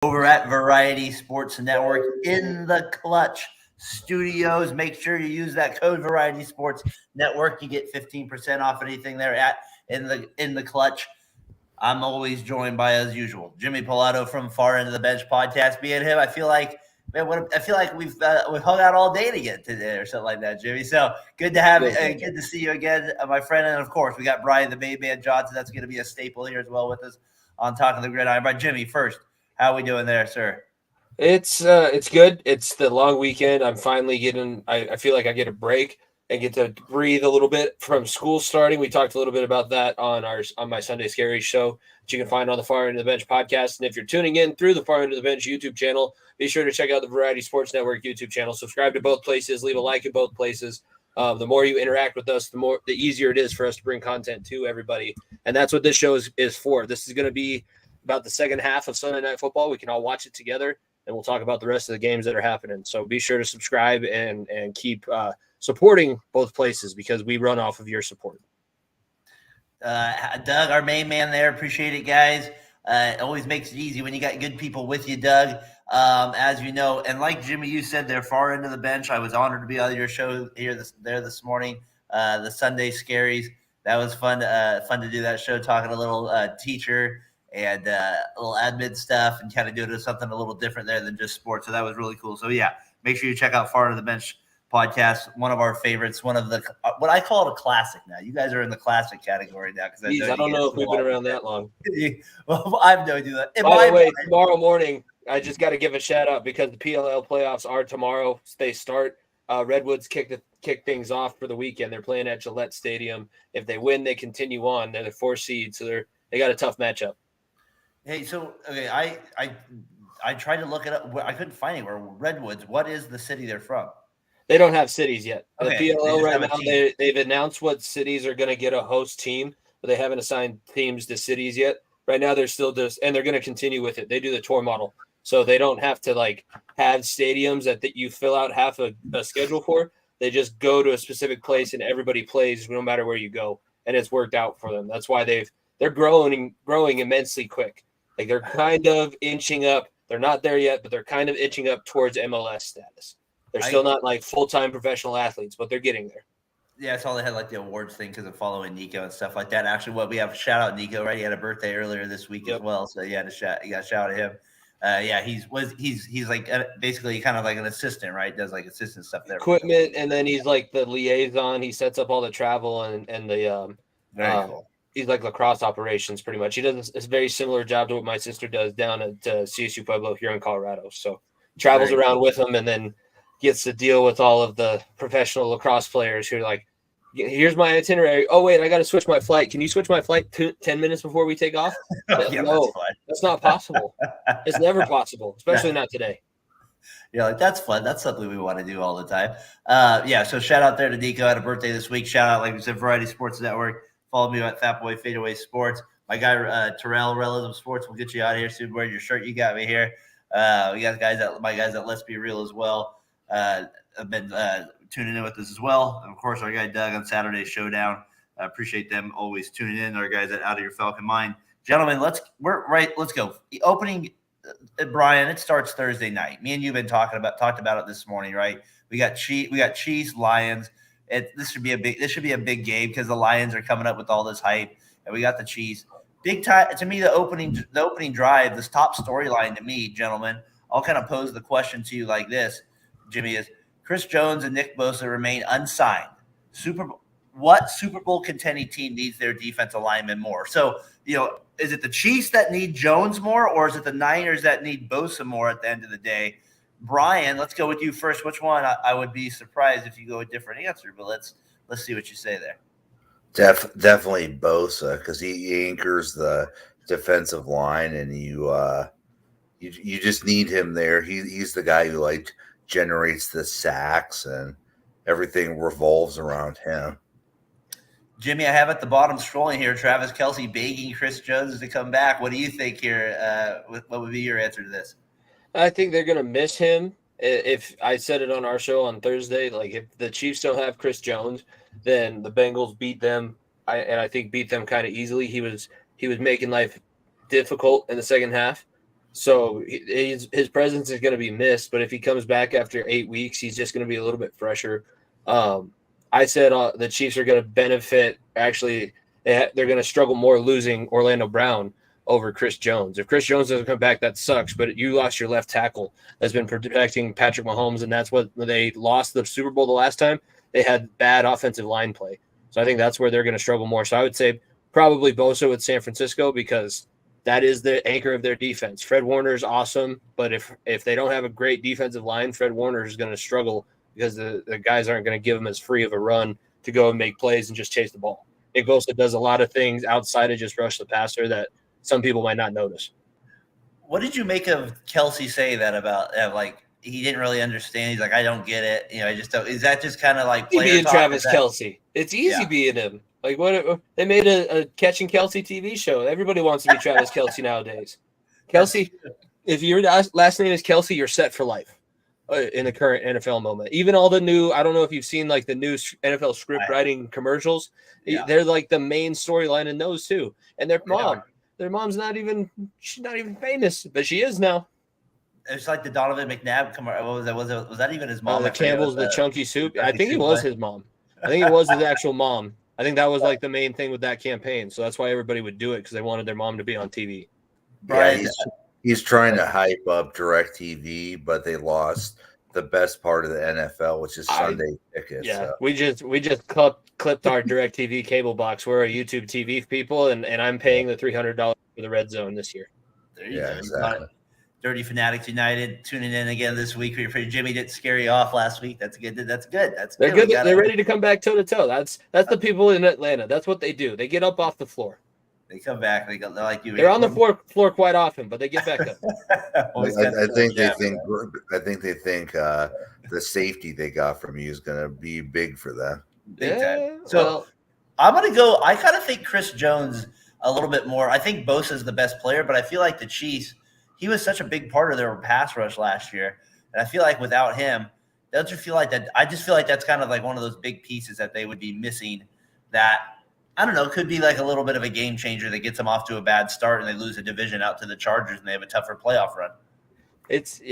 over at Variety Sports Network in the Clutch Studios. Make sure you use that code Variety Sports Network. You get 15% off anything there at in the Clutch. I'm always joined by, as usual, Jimmy Pilato from Far End of the Bench podcast. Me and him, I feel like we've hung out all day again today or something like that, Jimmy. So good to have you. Good to see you again, my friend. And of course, we got Brian the Main Man Johnson. That's going to be a staple here as well with us on Talking the Gridiron. But Jimmy, first, how are we doing there, sir? It's good. It's the long weekend. I'm finally getting. I feel like I get a break and get to breathe a little bit from school starting. We talked a little bit about that on my Sunday Scaries show that you can find on the Far End of the Bench podcast. And if you're tuning in through the Far End of the Bench YouTube channel, be sure to check out the Variety Sports Network YouTube channel. Subscribe to both places. Leave a like in both places. The more you interact with us, the easier it is for us to bring content to everybody. And that's what this show is for. This is going to be about the second half of Sunday Night Football. We can all watch it together, and we'll talk about the rest of the games that are happening. So be sure to subscribe and keep supporting both places because we run off of your support. Doug, our main man there. Appreciate it, guys. It always makes it easy when you got good people with you, Doug, as you know. And like Jimmy, you said, they're Far End of the Bench. I was honored to be on your show this morning, the Sunday Scaries. That was fun to do that show, talking a little teacher and a little admin stuff and kind of doing something a little different there than just sports. So that was really cool. So, yeah, make sure you check out Far End of the Bench podcast, one of our favorites, one of the what I call it a classic now. You guys are in the classic category now because I don't know if we've been around that long. Well, I have no idea. By the way, tomorrow morning, I just got to give a shout out because the PLL playoffs are tomorrow. They start. Redwoods kick things off for the weekend. They're playing at Gillette Stadium. If they win, they continue on. They're the 4th seed, so they got a tough matchup. Hey, so okay, I tried to look it up. I couldn't find anywhere. Redwoods. What is the city they're from? They don't have cities yet. Okay, the PLL right now, they've announced what cities are going to get a host team, but they haven't assigned teams to cities yet. Right now, they're still and they're going to continue with it. They do the tour model, so they don't have to have stadiums that you fill out half a schedule for. They just go to a specific place and everybody plays no matter where you go, and it's worked out for them. That's why they're growing immensely quick. They're kind of inching up. They're not there yet, but they're kind of inching up towards MLS status. They're still not full-time professional athletes, but they're getting there. Yeah, I saw they had the awards thing because of following Nico and stuff like that. Actually, we have shout out Nico, right? He had a birthday earlier this week as well, so you got to shout out him. Yeah, he's basically kind of like an assistant, right? Does assistant stuff there. Equipment, and then he's the liaison. He sets up all the travel and the very cool. He's lacrosse operations pretty much. He does a very similar job to what my sister does down at CSU Pueblo here in Colorado. So travels around with them and then gets to deal with all of the professional lacrosse players who are here's my itinerary. Oh, wait, I got to switch my flight. Can you switch my flight 10 minutes before we take off? Yeah, no, that's not possible. It's never possible, especially not today. Yeah, that's fun. That's something we want to do all the time. Yeah, so shout out there to Nico. Had a birthday this week. Shout out, like we said, Variety Sports Network. Follow me at Fatboy Fadeaway Sports. My guy Terrell, Relative Sports, will get you out of here soon. Wearing your shirt, you got me here. We got my guys at Let's Be Real as well. Have been tuning in with us as well. And of course, our guy Doug on Saturday Showdown. I appreciate them always tuning in. Our guys at Out of Your Falcon Mind, gentlemen. Let's go. The opening, Brian. It starts Thursday night. Me and you've been talked about it this morning, right? We got Chiefs, Lions. This should be a big game because the Lions are coming up with all this hype, and we got the Chiefs. Big time to me. The opening drive, this top storyline to me, gentlemen. I'll kind of pose the question to you like this, Jimmy: is Chris Jones and Nick Bosa remain unsigned? What Super Bowl contending team needs their defensive lineman more? So is it the Chiefs that need Jones more, or is it the Niners that need Bosa more at the end of the day? Brian, let's go with you first. Which one? I would be surprised if you go a different answer, but let's see what you say there. Definitely Bosa, because he anchors the defensive line, and you just need him there. He's the guy who generates the sacks, and everything revolves around him. Jimmy, I have at the bottom scrolling here, Travis Kelce begging Chris Jones to come back. What do you think here? What would be your answer to this? I think they're going to miss him. If I said it on our show on Thursday, if the Chiefs don't have Chris Jones, then the Bengals beat them. I think beat them kind of easily. He was making life difficult in the second half. So his presence is going to be missed. But if he comes back after 8 weeks, he's just going to be a little bit fresher. I said the Chiefs are going to benefit. Actually, they're going to struggle more losing Orlando Brown over Chris Jones. If Chris Jones doesn't come back, that sucks. But you lost your left tackle that's been protecting Patrick Mahomes, and that's what they lost the Super Bowl the last time. They had bad offensive line play. So I think that's where they're going to struggle more. So I would say probably Bosa with San Francisco because that is the anchor of their defense. Fred Warner is awesome, but if they don't have a great defensive line, Fred Warner is going to struggle because the guys aren't going to give him as free of a run to go and make plays and just chase the ball. Nick Bosa does a lot of things outside of just rush the passer that some people might not notice. What did you make of Kelsey say that about like he didn't really understand? He's like, I don't get it. I just don't. Is that just kind of like being Travis Kelsey? It's easy being him. Like what they made a Catching Kelsey TV show. Everybody wants to be Travis Kelsey nowadays. Kelsey, if your last name is Kelsey, you're set for life in the current NFL moment. Even all the new, I don't know if you've seen like the new NFL script writing commercials. Yeah. They're like the main storyline in those too. And their mom's she's not even famous, but she is now. It's like the Donovan McNabb commercial. What was that? Was that even his mom? The Campbell's, the chunky soup. I think it was his mom. I think it was his actual mom. I think that was like the main thing with that campaign. So that's why everybody would do it because they wanted their mom to be on TV. Yeah, he's trying to hype up DirecTV, but they lost the best part of the NFL, which is Sunday tickets. Yeah, so. we just clipped our DirecTV cable box. We're a YouTube TV people, and I'm paying the $300 for the Red Zone this year. There you go. Exactly. Dirty Fanatics United tuning in again this week. Jimmy didn't scare you off last week. That's good. They're good. They're ready to come back toe to toe. That's the people in Atlanta. That's what they do. They get up off the floor. They come back. They're like you. They're on the floor quite often, but they get back up. I think they think the safety they got from you is going to be big for them. Big time. So I'm going to go. I kind of think Chris Jones a little bit more. I think Bosa is the best player, but I feel like the Chiefs. He was such a big part of their pass rush last year. And I feel like without him, don't you feel like that? I just feel like that's kind of like one of those big pieces that they would be missing that, I don't know, could be like a little bit of a game changer that gets them off to a bad start and they lose a division out to the Chargers and they have a tougher playoff run. It's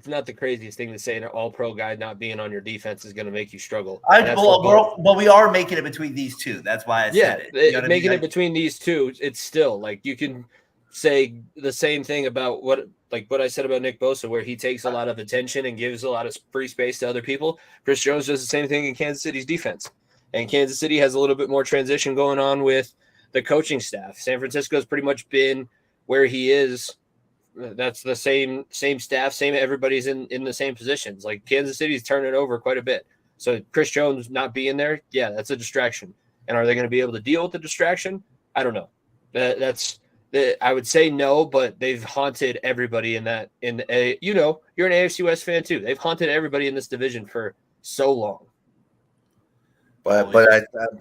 not the craziest thing to say an all-pro guy not being on your defense is going to make you struggle. But we are making it between these two. That's why I said it. Making it between these two, it's still like you can – say the same thing about what I said about Nick Bosa, where he takes a lot of attention and gives a lot of free space to other people. Chris Jones does the same thing in Kansas City's defense. And Kansas City has a little bit more transition going on with the coaching staff. San Francisco has pretty much been where he is. That's the same staff, everybody's in the same positions. Like Kansas City's turning over quite a bit. So Chris Jones not being there, that's a distraction. And are they going to be able to deal with the distraction? I don't know. I would say no, but they've haunted everybody you're an AFC West fan too. They've haunted everybody in this division for so long. But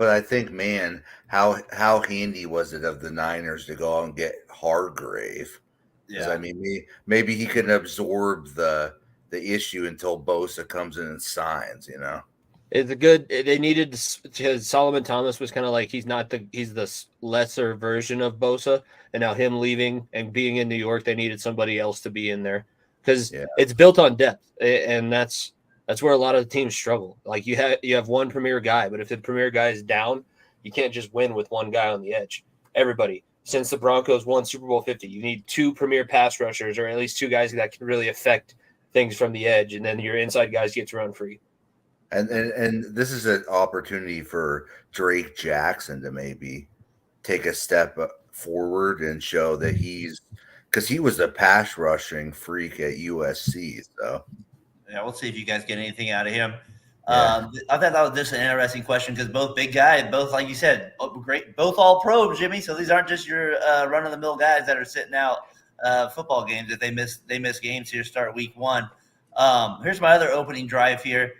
I think, man, how handy was it of the Niners to go out and get Hargrave? Yeah, I mean, maybe he can absorb the issue until Bosa comes in and signs. It's they needed because Solomon Thomas was kind of like he's the lesser version of Bosa, and now him leaving and being in New York, they needed somebody else to be in there because it's built on depth, and that's where a lot of the teams struggle. Like you have one premier guy, but if the premier guy is down, you can't just win with one guy on the edge. Everybody, since the Broncos won Super Bowl 50, you need two premier pass rushers or at least two guys that can really affect things from the edge, and then your inside guys get to run free. And this is an opportunity for Drake Jackson to maybe take a step forward and show that because he was a pass rushing freak at USC. So yeah, we'll see if you guys get anything out of him. Yeah. I thought that was just an interesting question because both big guys, both like you said, great, both all pro, Jimmy. So these aren't just your run of the mill guys that are sitting out football games if they miss games here start week one. Here's my other opening drive here.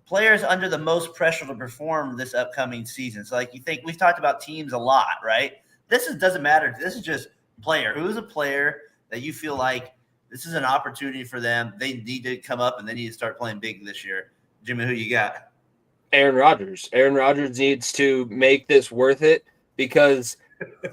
Players under the most pressure to perform this upcoming season. So, like you think we've talked about teams a lot, right? Doesn't matter. This is just player. Who is a player that you feel like this is an opportunity for them? They need to come up and they need to start playing big this year. Jimmy, who you got? Aaron Rodgers. Aaron Rodgers needs to make this worth it because,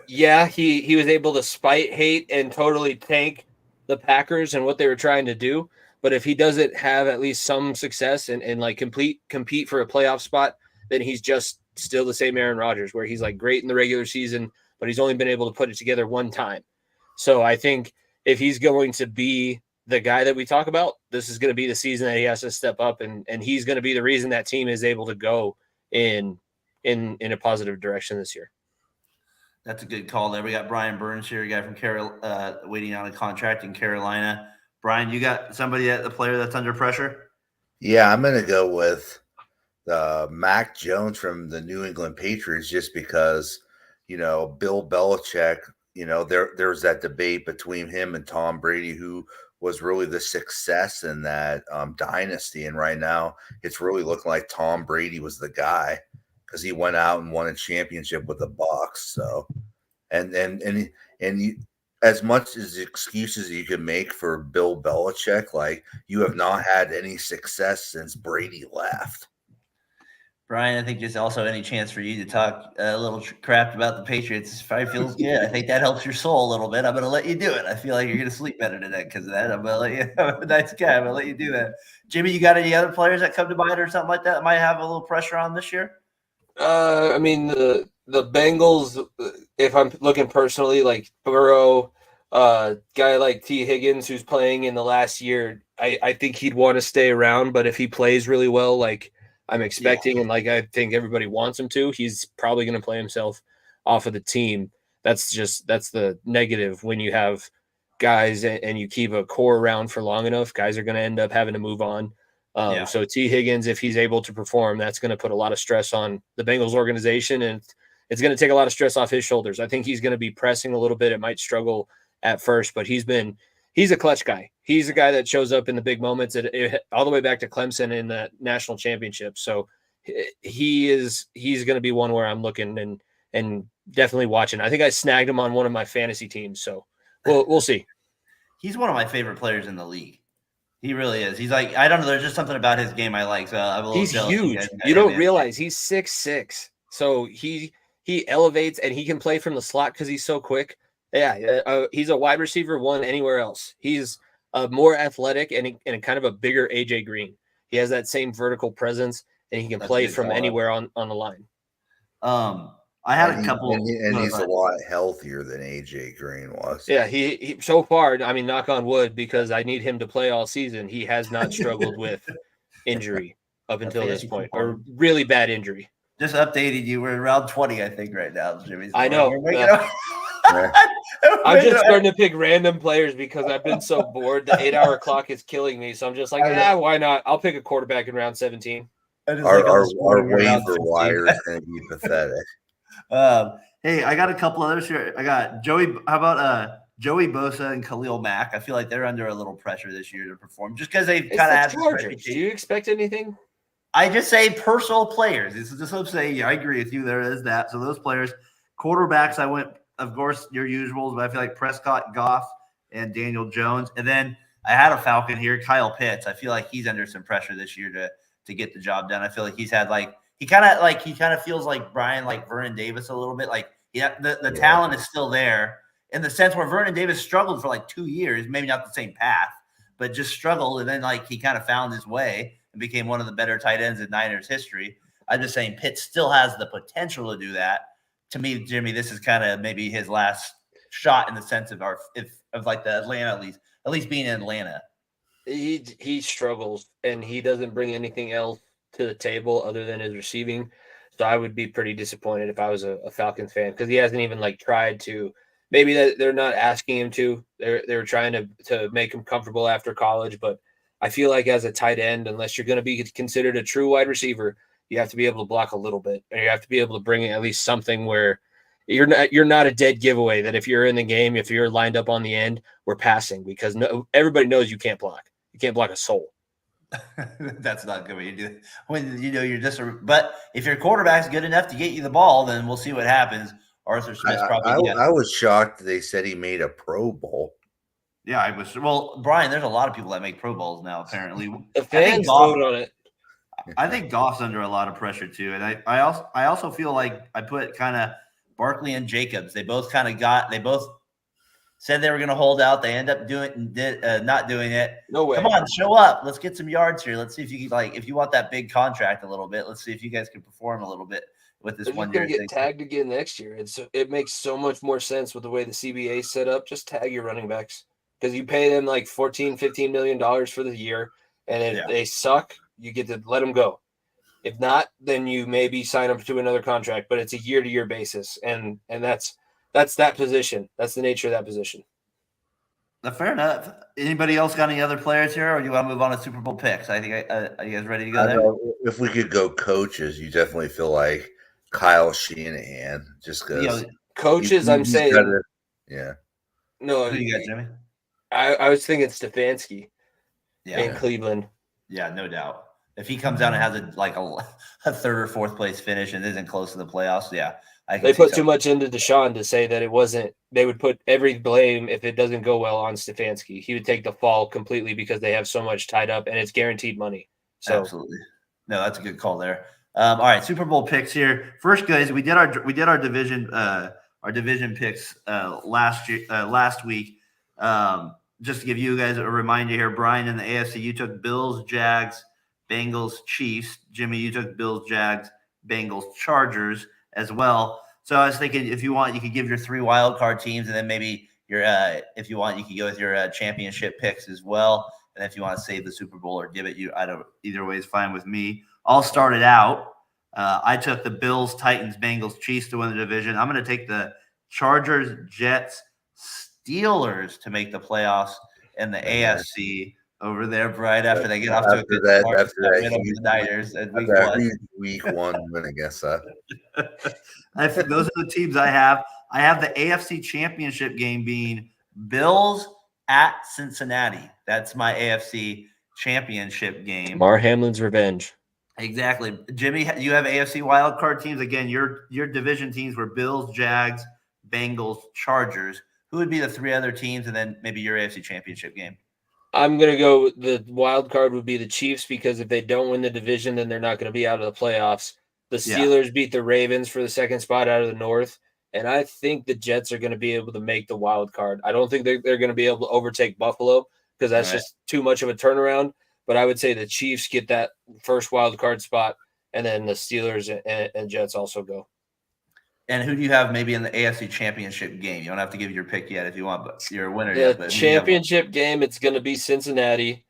he was able to spite hate and totally tank the Packers and what they were trying to do. But if he doesn't have at least some success and like compete for a playoff spot, then he's just still the same Aaron Rodgers, where he's like great in the regular season, but he's only been able to put it together one time. So I think if he's going to be the guy that we talk about, this is going to be the season that he has to step up, and he's going to be the reason that team is able to go in a positive direction this year. That's a good call there. We got Brian Burns here, a guy from waiting on a contract in Carolina. Brian, you got somebody the player that's under pressure? Yeah, I'm going to go with Mac Jones from the New England Patriots, just because, Bill Belichick, there's that debate between him and Tom Brady, who was really the success in that dynasty. And right now it's really looking like Tom Brady was the guy, because he went out and won a championship with the Bucs. So, and as much as excuses you can make for Bill Belichick, like, you have not had any success since Brady left. Brian, I think just also any chance for you to talk a little crap about the Patriots probably feels good. I think that helps your soul a little bit. I'm going to let you do it. I feel like you're going to sleep better tonight because of that. I'm going to let you. I'm a nice guy. I'm going to let you do that. Jimmy, you got any other players that come to mind or something like that might have a little pressure on this year? I mean, the Bengals, if I'm looking personally, like Burrow, guy like T. Higgins, who's playing in the last year, I think he'd want to stay around. But if he plays really well, like I'm expecting, and like I think everybody wants him to, he's probably going to play himself off of the team. That's the negative when you have guys and you keep a core around for long enough. Guys are going to end up having to move on. So T. Higgins, if he's able to perform, that's going to put a lot of stress on the Bengals organization, and it's going to take a lot of stress off his shoulders. I think he's going to be pressing a little bit. It might struggle at first, but he's a clutch guy. He's a guy that shows up in the big moments all the way back to Clemson in the national championship. So he's going to be one where I'm looking and definitely watching. I think I snagged him on one of my fantasy teams. So we'll see. He's one of my favorite players in the league. He really is. He's like, I don't know. There's just something about his game I like. So I'm a little he's jealous. huge. You don't realize he's 6'6". So he elevates and he can play from the slot because he's so quick. Yeah, he's a wide receiver one anywhere else. He's more athletic and kind of a bigger AJ Green. He has that same vertical presence, and he can play from anywhere on the line. I had a couple, and he's a lot healthier than AJ Green was. Yeah, he so far, I mean, knock on wood, because I need him to play all season. He has not struggled with injury up until this point, or really bad injury. Just updating you, we're around 20, I think, right now, Jimmy. I know. I'm just starting to pick random players because I've been so bored. The 8-hour clock is killing me. So I'm just like, why not? I'll pick a quarterback in round 17. Our waiver wire is going to be pathetic. Hey, I got a couple others here. I got Joey. How about Joey Bosa and Khalil Mack? I feel like they're under a little pressure this year to perform, just because they kind of have Chargers. Do you expect anything? I just say personal players. This is just what I'm saying. Yeah, I agree with you. There is that. So those players, quarterbacks, I went, of course, your usuals, but I feel like Prescott, Goff, and Daniel Jones. And then I had a Falcon here, Kyle Pitts. I feel like he's under some pressure this year to get the job done. I feel like he's had he kind of feels like Brian, like Vernon Davis a little bit. Like, the talent is still there in the sense where Vernon Davis struggled for like 2 years, maybe not the same path, but just struggled. And then he kind of found his way and became one of the better tight ends in Niners history. I'm just saying Pitts still has the potential to do that. To me, Jimmy, this is kind of maybe his last shot in the sense of like the Atlanta, at least being in Atlanta. He struggles, and he doesn't bring anything else to the table other than his receiving. So I would be pretty disappointed if I was a Falcons fan, because he hasn't even tried to. Maybe that they're not asking him to. They're trying to make him comfortable after college, but I feel like as a tight end, unless you're going to be considered a true wide receiver, you have to be able to block a little bit, and you have to be able to bring in at least something where you're not a dead giveaway. That if you're in the game, if you're lined up on the end, we're passing, because everybody knows you can't block. You can't block a soul. That's not good when you do. When you're just but if your quarterback's good enough to get you the ball, then we'll see what happens. Arthur Smith's probably. I was shocked they said he made a Pro Bowl. Yeah, I was. Well, Brian, there's a lot of people that make Pro Bowls now. Apparently, the fans vote on it. I think Goff's under a lot of pressure too, and I also feel like I put kind of Barkley and Jacobs. They both Said they were going to hold out. They end up not doing it. No way. Come on, show up. Let's get some yards here. Let's see if you can, if you want that big contract a little bit. Let's see if you guys can perform a little bit with this They're one just year going to thing. get tagged again next year. It makes so much more sense with the way the CBA is set up. Just tag your running backs because you pay them like $14-15 million for the year, and if they suck, you get to let them go. If not, then you maybe sign them to another contract, but it's a year-to-year basis, and that's that position. That's the nature of that position. Fair enough. Anybody else got any other players here, or do you want to move on to Super Bowl picks? I think are you guys ready to go there? If we could go coaches, you definitely feel like Kyle Shanahan, just because coaches. I'm saying, No, who you got, Jimmy? I was thinking Stefanski in Cleveland. Yeah, no doubt. If he comes out and has a third or fourth place finish and isn't close to the playoffs, they put too much into Deshaun to say that it wasn't. They would put every blame if it doesn't go well on Stefanski. He would take the fall completely because they have so much tied up and it's guaranteed money. So absolutely, no, that's a good call there. All right, Super Bowl picks here. First, guys, we did our division picks last week. Just to give you guys a reminder here, Brian in the AFC, you took Bills, Jags, Bengals, Chiefs. Jimmy, you took Bills, Jags, Bengals, Chargers as well. So I was thinking, if you want, you could give your 3 wild card teams, and then maybe your if you want, you could go with your championship picks as well. And if you want to save the Super Bowl or give it either way is fine with me. I'll start it out. I took the Bills, Titans, Bengals, Chiefs to win the division. I'm going to take the Chargers, Jets, Steelers to make the playoffs in the AFC over there, Brian, after they get off to a good start. After the Niners and week one win against that. I think those are the teams I have. I have the AFC Championship game being Bills at Cincinnati. That's my AFC Championship game. Mar Hamlin's revenge. Exactly. Jimmy, you have AFC wildcard teams. Again, your division teams were Bills, Jags, Bengals, Chargers. Who would be the 3 other teams, and then maybe your AFC Championship game? I'm going to go the wild card would be the Chiefs, because if they don't win the division, then they're not going to be out of the playoffs. The Steelers beat the Ravens for the second spot out of the North, and I think the Jets are going to be able to make the wild card. I don't think they're going to be able to overtake Buffalo because that's just too much of a turnaround. But I would say the Chiefs get that first wild card spot, and then the Steelers and Jets also go. And who do you have maybe in the AFC Championship game? You don't have to give your pick yet if you want, but you're a winner. The championship game, it's going to be Cincinnati.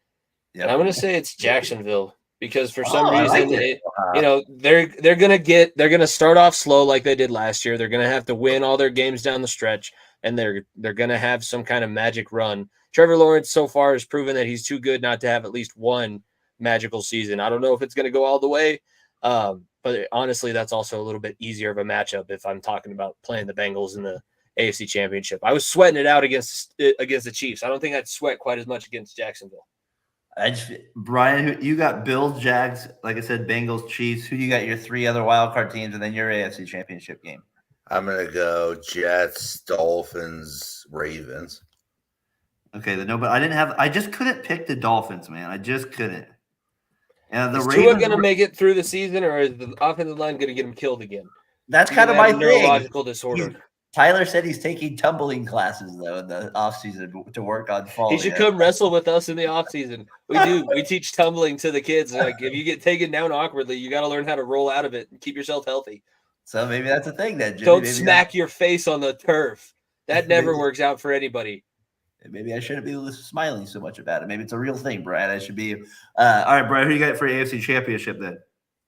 Yep. And I'm going to say it's Jacksonville because for some reason, they're going to start off slow like they did last year. They're going to have to win all their games down the stretch, and they're going to have some kind of magic run. Trevor Lawrence so far has proven that he's too good not to have at least one magical season. I don't know if it's going to go all the way. But honestly, that's also a little bit easier of a matchup if I'm talking about playing the Bengals in the AFC Championship. I was sweating it out against the Chiefs. I don't think I'd sweat quite as much against Jacksonville. Brian, you got Bills, Jags, like I said, Bengals, Chiefs. Who you got your 3 other wildcard teams, and then your AFC Championship game? I'm going to go Jets, Dolphins, Ravens. Okay, I just couldn't pick the Dolphins, man. I just couldn't. And is Tua going to make it through the season, or is the offensive line going to get him killed again? That's kind of my neurological disorder. Tyler said he's taking tumbling classes, though, in the offseason to work on falling. He should come wrestle with us in the offseason. We do. We teach tumbling to the kids. Like, if you get taken down awkwardly, you got to learn how to roll out of it and keep yourself healthy. So maybe that's a thing then, Jimmy. Don't smack your face on the turf. That never works out for anybody. Maybe I shouldn't be smiling so much about it. Maybe it's a real thing, Brian. I should be. All right, Brian, who you got for AFC Championship then?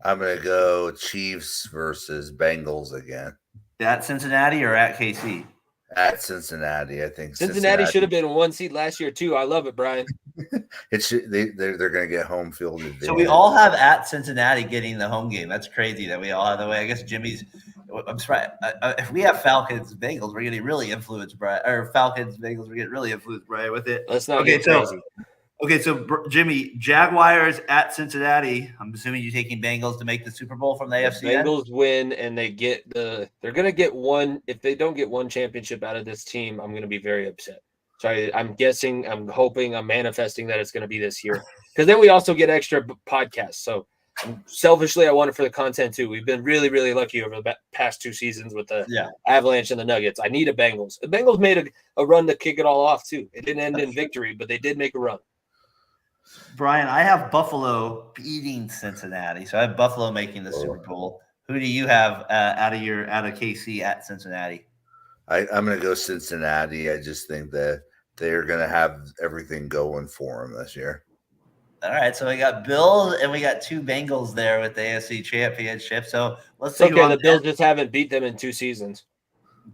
I'm going to go Chiefs versus Bengals again. At Cincinnati or at KC? At Cincinnati, I think. Cincinnati should have been a 1 seed last year too. I love it, Brian. They're going to get home field advantage. So we all have at Cincinnati getting the home game. That's crazy that we all have the way. I guess Jimmy's. I'm sorry. If we have Falcons Bengals, we're getting really influenced, Brian. Or Falcons Bengals, we're getting really influenced, Brian, with it. Let's not get crazy. Okay, so Jimmy, Jaguars at Cincinnati. I'm assuming you're taking Bengals to make the Super Bowl from the AFC. Bengals win, and they get they're going to get one. If they don't get one championship out of this team, I'm going to be very upset. Sorry, I'm guessing, I'm hoping, I'm manifesting that it's going to be this year. Because then we also get extra podcasts. So selfishly, I want it for the content too. We've been really, really lucky over the past 2 seasons with the Avalanche and the Nuggets. I need a Bengals. The Bengals made a run to kick it all off too. It didn't end in victory, but they did make a run. Brian, I have Buffalo beating Cincinnati, so I have Buffalo making the Super Bowl. Who do you have out of KC at Cincinnati? I'm going to go Cincinnati. I just think that they're going to have everything going for them this year. All right, so we got Bills and we got 2 Bengals there with the AFC Championship. So let's see. Okay, the Bills just haven't beat them in 2 seasons.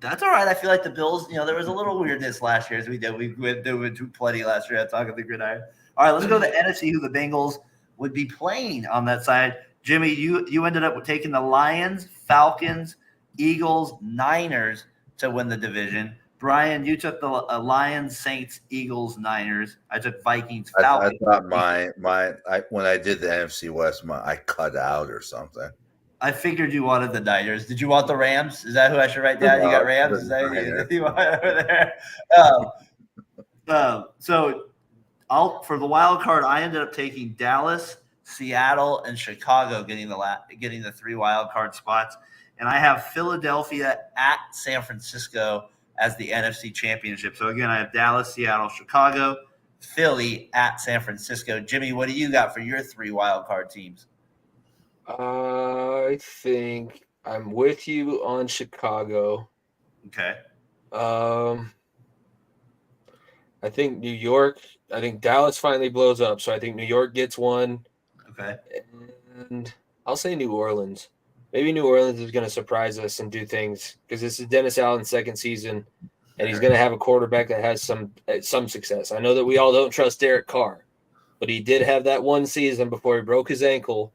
That's all right. I feel like the Bills, there was a little weirdness last year as we did. We went plenty last year at Talking the Gridiron. All right, let's go to the NFC, who the Bengals would be playing on that side. Jimmy, you ended up taking the Lions, Falcons, Eagles, Niners to win the division. Brian, you took the Lions, Saints, Eagles, Niners. I took Vikings, Falcons. I thought when I did the NFC West, I cut out or something. I figured you wanted the Niners. Did you want the Rams? Is that who I should write down? You got Rams? Is that you want over there? So for the wild card, I ended up taking Dallas, Seattle, and Chicago getting the 3 wild card spots. And I have Philadelphia at San Francisco as the NFC Championship. So, again, I have Dallas, Seattle, Chicago, Philly at San Francisco. Jimmy, what do you got for your 3 wild card teams? I think I'm with you on Chicago. Okay. I think New York. I think Dallas finally blows up, so I think New York gets one. Okay. And I'll say New Orleans. Maybe New Orleans is going to surprise us and do things because this is Dennis Allen's 2nd season, and he's going to have a quarterback that has some success. I know that we all don't trust Derek Carr, but he did have that one season before he broke his ankle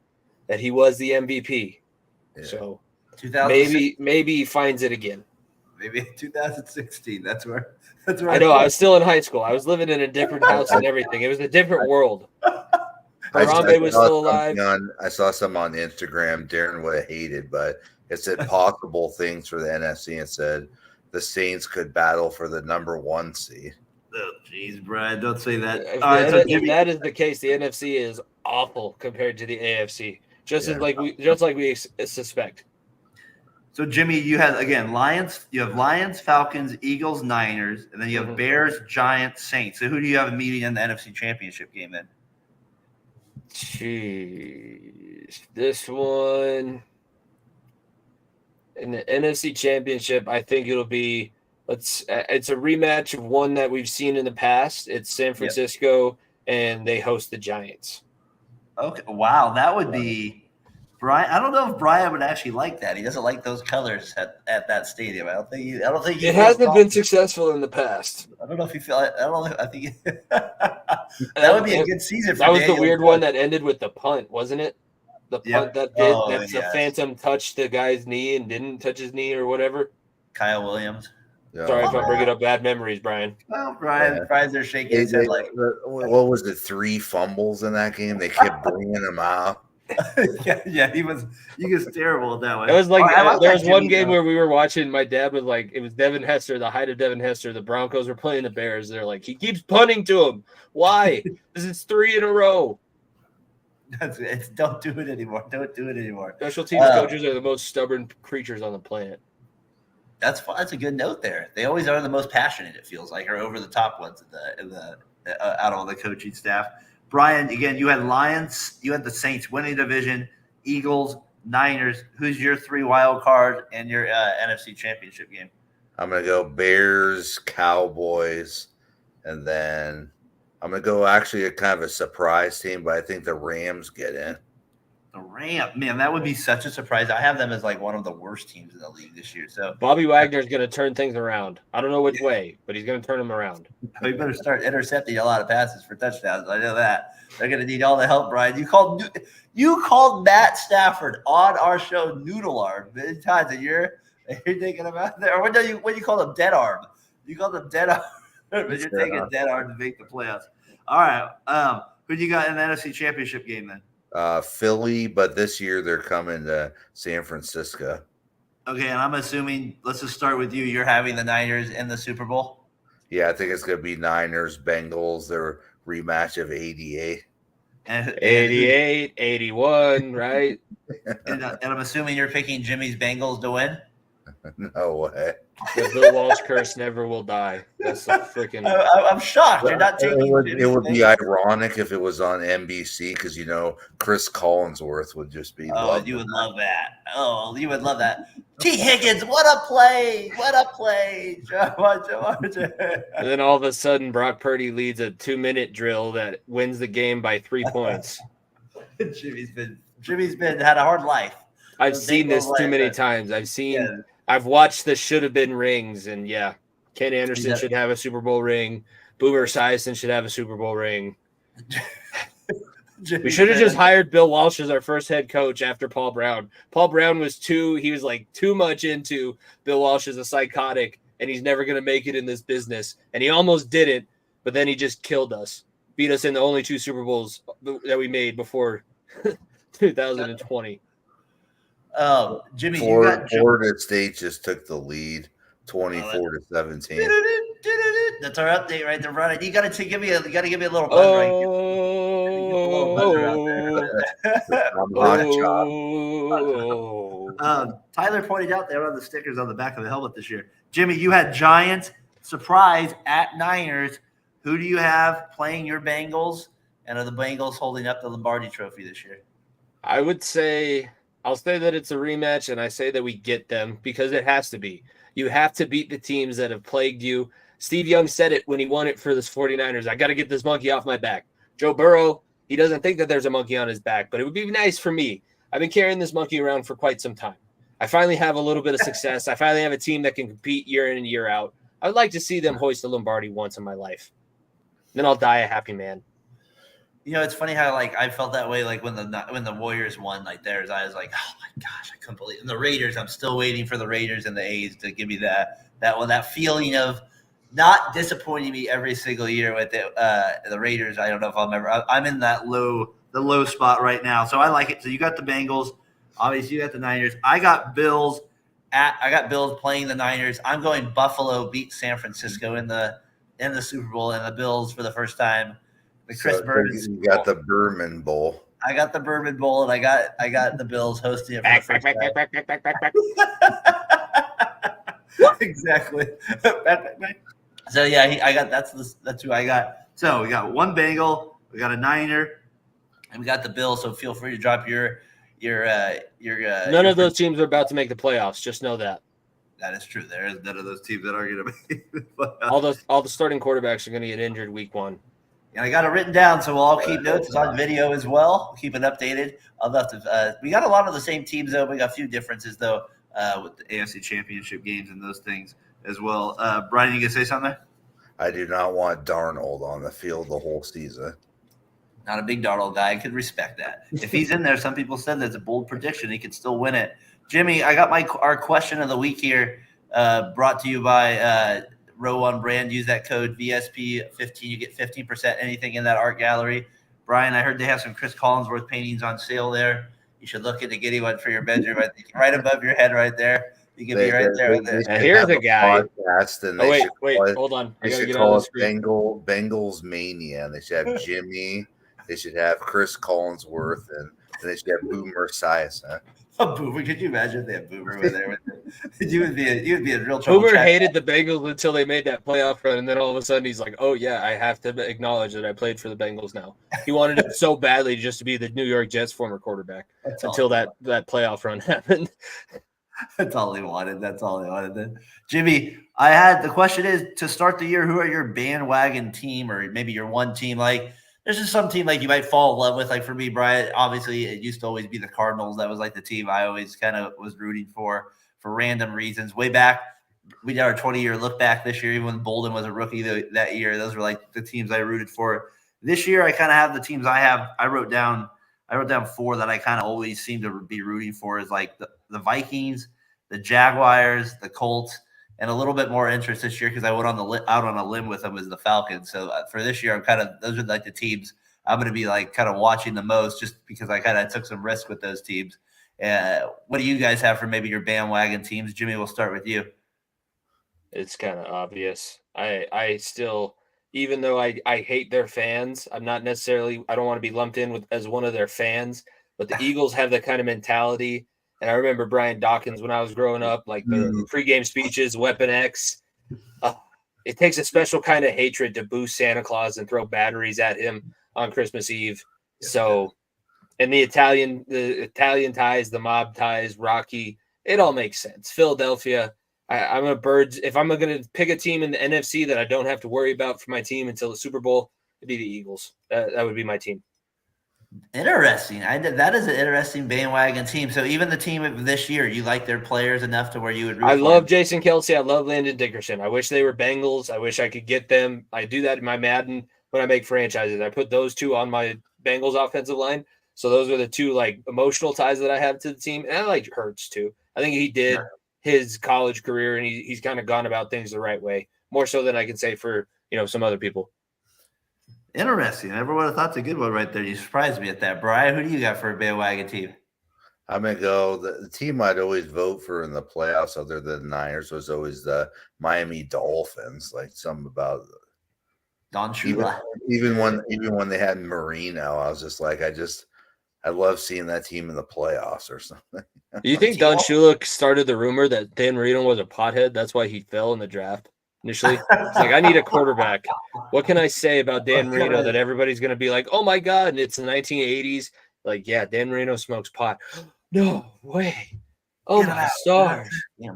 that he was the MVP. Yeah. So maybe he finds it again. Maybe 2016. That's where I know. I was still in high school. I was living in a different house and everything. It was a different world. Harambe was still alive. I saw some on Instagram. Daren would have hated, but it said possible things for the NFC and said the Saints could battle for the number 1 seed. Oh, jeez, Brian, don't say that. If that is the case, the NFC is awful compared to the AFC. Just like we suspect. So, Jimmy, you had Lions. You have Lions, Falcons, Eagles, Niners, and then you have Bears, Giants, Saints. So, who do you have meeting in the NFC Championship game then? Jeez, this one in the NFC Championship, I think it'll be. It's a rematch of one that we've seen in the past. It's San Francisco, and they host the Giants. Okay, wow, that would be Brian. I don't know if Brian would actually like that. He doesn't like those colors at that stadium. I don't think. It hasn't been successful in the past. I don't know if you feel. I don't know. I think that would be a good season. That was the weird one that ended with the punt, wasn't it? The punt that did. The Phantom touched the guy's knee and didn't touch his knee or whatever. Kyle Williams. Yeah. Sorry if I'm bringing up bad memories, Brian. Well, Brian's there shaking his head like. What was it? 3 fumbles in that game. They kept bringing him out. yeah, he was terrible at that one. It was like there was one game where we were watching. My dad was like, it was Devin Hester, the height of Devin Hester. The Broncos were playing the Bears. They're like, he keeps punting to him. Why? Because it's 3 in a row. Don't do it anymore. Don't do it anymore. Special teams coaches are the most stubborn creatures on the planet. That's a good note there. They always are the most passionate. It feels like, or over the top ones in the out of all the coaching staff. Brian, again, you had Lions, you had the Saints winning division, Eagles, Niners. Who's your 3 wild card and your NFC Championship game? I'm gonna go Bears, Cowboys, and then I'm gonna go actually a kind of a surprise team, but I think the Rams get in. The Rams, man, that would be such a surprise. I have them as like one of the worst teams in the league this year. So Bobby Wagner's going to turn things around. I don't know which way, but he's going to turn them around. We better start intercepting a lot of passes for touchdowns. I know that they're going to need all the help, Brian. You called Matt Stafford on our show noodle arm many times, and you're thinking about that. Or when you call him dead arm, you call him dead arm, but you're taking dead arm to make the playoffs. All right, who do you got in the NFC Championship game then? Philly, but this year they're coming to San Francisco. Okay, and I'm assuming, let's just start with you. You're having the Niners in the Super Bowl? Yeah, I think it's going to be Niners, Bengals, their rematch of '88. And 88, 81, right? and I'm assuming you're picking Jimmy's Bengals to win. No way. The Bill Walsh curse never will die. That's the freaking. I'm shocked. You're not taking It would be ironic if it was on NBC because Chris Collinsworth would just be. Oh, you would love that. Oh, you would love that. T. Higgins, what a play! What a play! And then all of a sudden, Brock Purdy leads a 2-minute drill that wins the game by 3 points. Jimmy's been had a hard life. I've seen this too many times. I've watched the should have been rings, and yeah, Ken Anderson should have a Super Bowl ring. Boomer Esiason should have a Super Bowl ring. We should have just hired Bill Walsh as our first head coach after Paul Brown. Paul Brown was too much into Bill Walsh as a psychotic, and he's never going to make it in this business. And he almost didn't, but then he just killed us, beat us in the only 2 Super Bowls that we made before 2020. Jimmy, Florida State just took the lead, 24-17. That's our update right there, Brian. You got to give me a little buzz right here. Tyler pointed out there on the stickers on the back of the helmet this year. Jimmy, you had Giants surprise at Niners. Who do you have playing your Bengals? And are the Bengals holding up the Lombardi Trophy this year? I'll say that it's a rematch, and I say that we get them because it has to be. You have to beat the teams that have plagued you. Steve Young said it when he won it for the 49ers. I got to get this monkey off my back. Joe Burrow, he doesn't think that there's a monkey on his back, but it would be nice for me. I've been carrying this monkey around for quite some time. I finally have a little bit of success. I finally have a team that can compete year in and year out. I would like to see them hoist the Lombardi once in my life. Then I'll die a happy man. It's funny how I felt that way when the Warriors won theirs. I was like, oh my gosh, I couldn't believe it. And the Raiders, I'm still waiting for the Raiders and the A's to give me that feeling of not disappointing me every single year with the Raiders. I don't know if I'm in the low spot right now. So I like it. So you got the Bengals, obviously you got the Niners. I got Bills playing the Niners. I'm going Buffalo beat San Francisco in the Super Bowl, and the Bills for the first time. You got the Berman Bowl. I got the Bourbon Bowl, and I got the Bills hosting it for the first time. Exactly. So yeah, that's who I got. So we got one Bengal, we got a Niner, and we got the Bills. So feel free to drop your. None of those teams are about to make the playoffs. Just know that. That is true. There is none of those teams that are going to make the playoffs. All the starting quarterbacks are going to get injured week 1. And I got it written down, so we'll all keep notes. It's on video as well. We'll keep it updated. We got a lot of the same teams, though. We got a few differences, though, with the AFC Championship games and those things as well. Brian, you going to say something? I do not want Darnold on the field the whole season. Not a big Darnold guy. I could respect that. If he's in there, some people said that's a bold prediction. He could still win it. Jimmy, I got our question of the week here brought to you by Row One Brand. Use that code VSP15. You get 15% anything in that art gallery. Brian, I heard they have some Chris Collinsworth paintings on sale there. You should look into getting one for your bedroom. I think right above your head right there. You can be right there. Here's a guy. Wait, hold on. They should call it Bengals Mania. And they should have Jimmy. They should have Chris Collinsworth, and they should have Boomer Esiason. Oh, Boomer! Could you imagine if they had Boomer with there? You would be in real trouble. Boomer hated the Bengals until they made that playoff run, and then all of a sudden he's like, "Oh yeah, I have to acknowledge that I played for the Bengals now." He wanted it so badly just to be the New York Jets former quarterback until that playoff run happened. That's all he wanted. That's all he wanted. Then, Jimmy, the question is to start the year, who are your bandwagon team, or maybe your one team? There's just some team you might fall in love with. For me, Brian, obviously it used to always be the Cardinals. That was the team I always kind of was rooting for random reasons. Way back, we did our 20-year look back this year, even when Bolden was a rookie that year. Those were the teams I rooted for. This year, I kind of have the teams I have. I wrote down 4 that I kind of always seem to be rooting for is the Vikings, the Jaguars, the Colts, and a little bit more interest this year because I went out on a limb with them as the Falcons. So for this year, those are the teams I'm going to be kind of watching the most, just because I kind of took some risk with those teams. What do you guys have for maybe your bandwagon teams? Jimmy, we'll start with you. It's kind of obvious. I still even though I hate their fans. I don't want to be lumped in with as one of their fans, but the Eagles have that kind of mentality. And I remember Brian Dawkins when I was growing up, like the pregame speeches, Weapon X. It takes a special kind of hatred to boost Santa Claus and throw batteries at him on Christmas Eve. So, and the Italian ties, the mob ties, Rocky, it all makes sense. Philadelphia, I'm a Birds. If I'm going to pick a team in the NFC that I don't have to worry about for my team until the Super Bowl, it'd be the Eagles. That would be my team. Interesting. That is an interesting bandwagon team. So even the team of this year, you like their players enough to where you would root I for love them? Jason Kelsey. I love Landon Dickerson. I wish they were Bengals. I wish I could get them. I do that in my Madden when I make franchises. I put those two on my Bengals offensive line. So those are the two like emotional ties that I have to the team. And I like Hurts too. I think he did his college career and he's kind of gone about things the right way, more so than I can say for some other people. Interesting. I never would have thought it's a good one right there. You surprised me at that. Brian, who do you got for a bandwagon team? I'm going to go the team I'd always vote for in the playoffs other than the Niners was always the Miami Dolphins. Like something about Don Shula. Even when they had Marino, I was just like, I love seeing that team in the playoffs or something. Do you think Don Shula started the rumor that Dan Marino was a pothead? That's why he fell in the draft initially. It's like, I need a quarterback. What can I say about Dan Marino that everybody's going to be like, oh my God, it's the 1980s? Like, yeah, Dan Marino smokes pot. No way. Oh my stars. Yeah.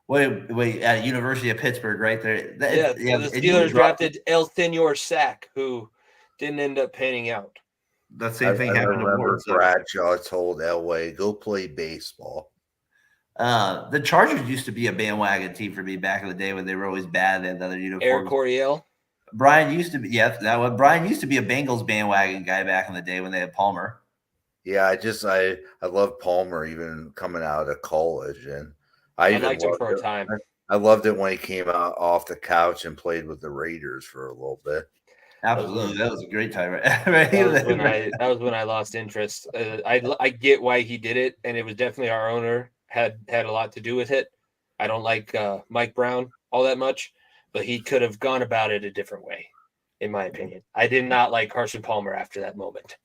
Wait, at University of Pittsburgh, right there. The Steelers drafted El Senor Sack, who didn't end up panning out. The same thing happened to Ward. Bradshaw told Elway, go play baseball. The Chargers used to be a bandwagon team for me back in the day when they were always bad. They had the other uniforms. Eric Coryell. Brian used to be Brian used to be a Bengals bandwagon guy back in the day when they had Palmer. Yeah, I love Palmer even coming out of college, and I liked him for a time. I loved it when he came out off the couch and played with the Raiders for a little bit. Absolutely, that was a great time. That was when I lost interest. I get why he did it, and it was definitely our owner had a lot to do with it. I don't like Mike Brown all that much, but he could have gone about it a different way, in my opinion. I did not like Carson Palmer after that moment.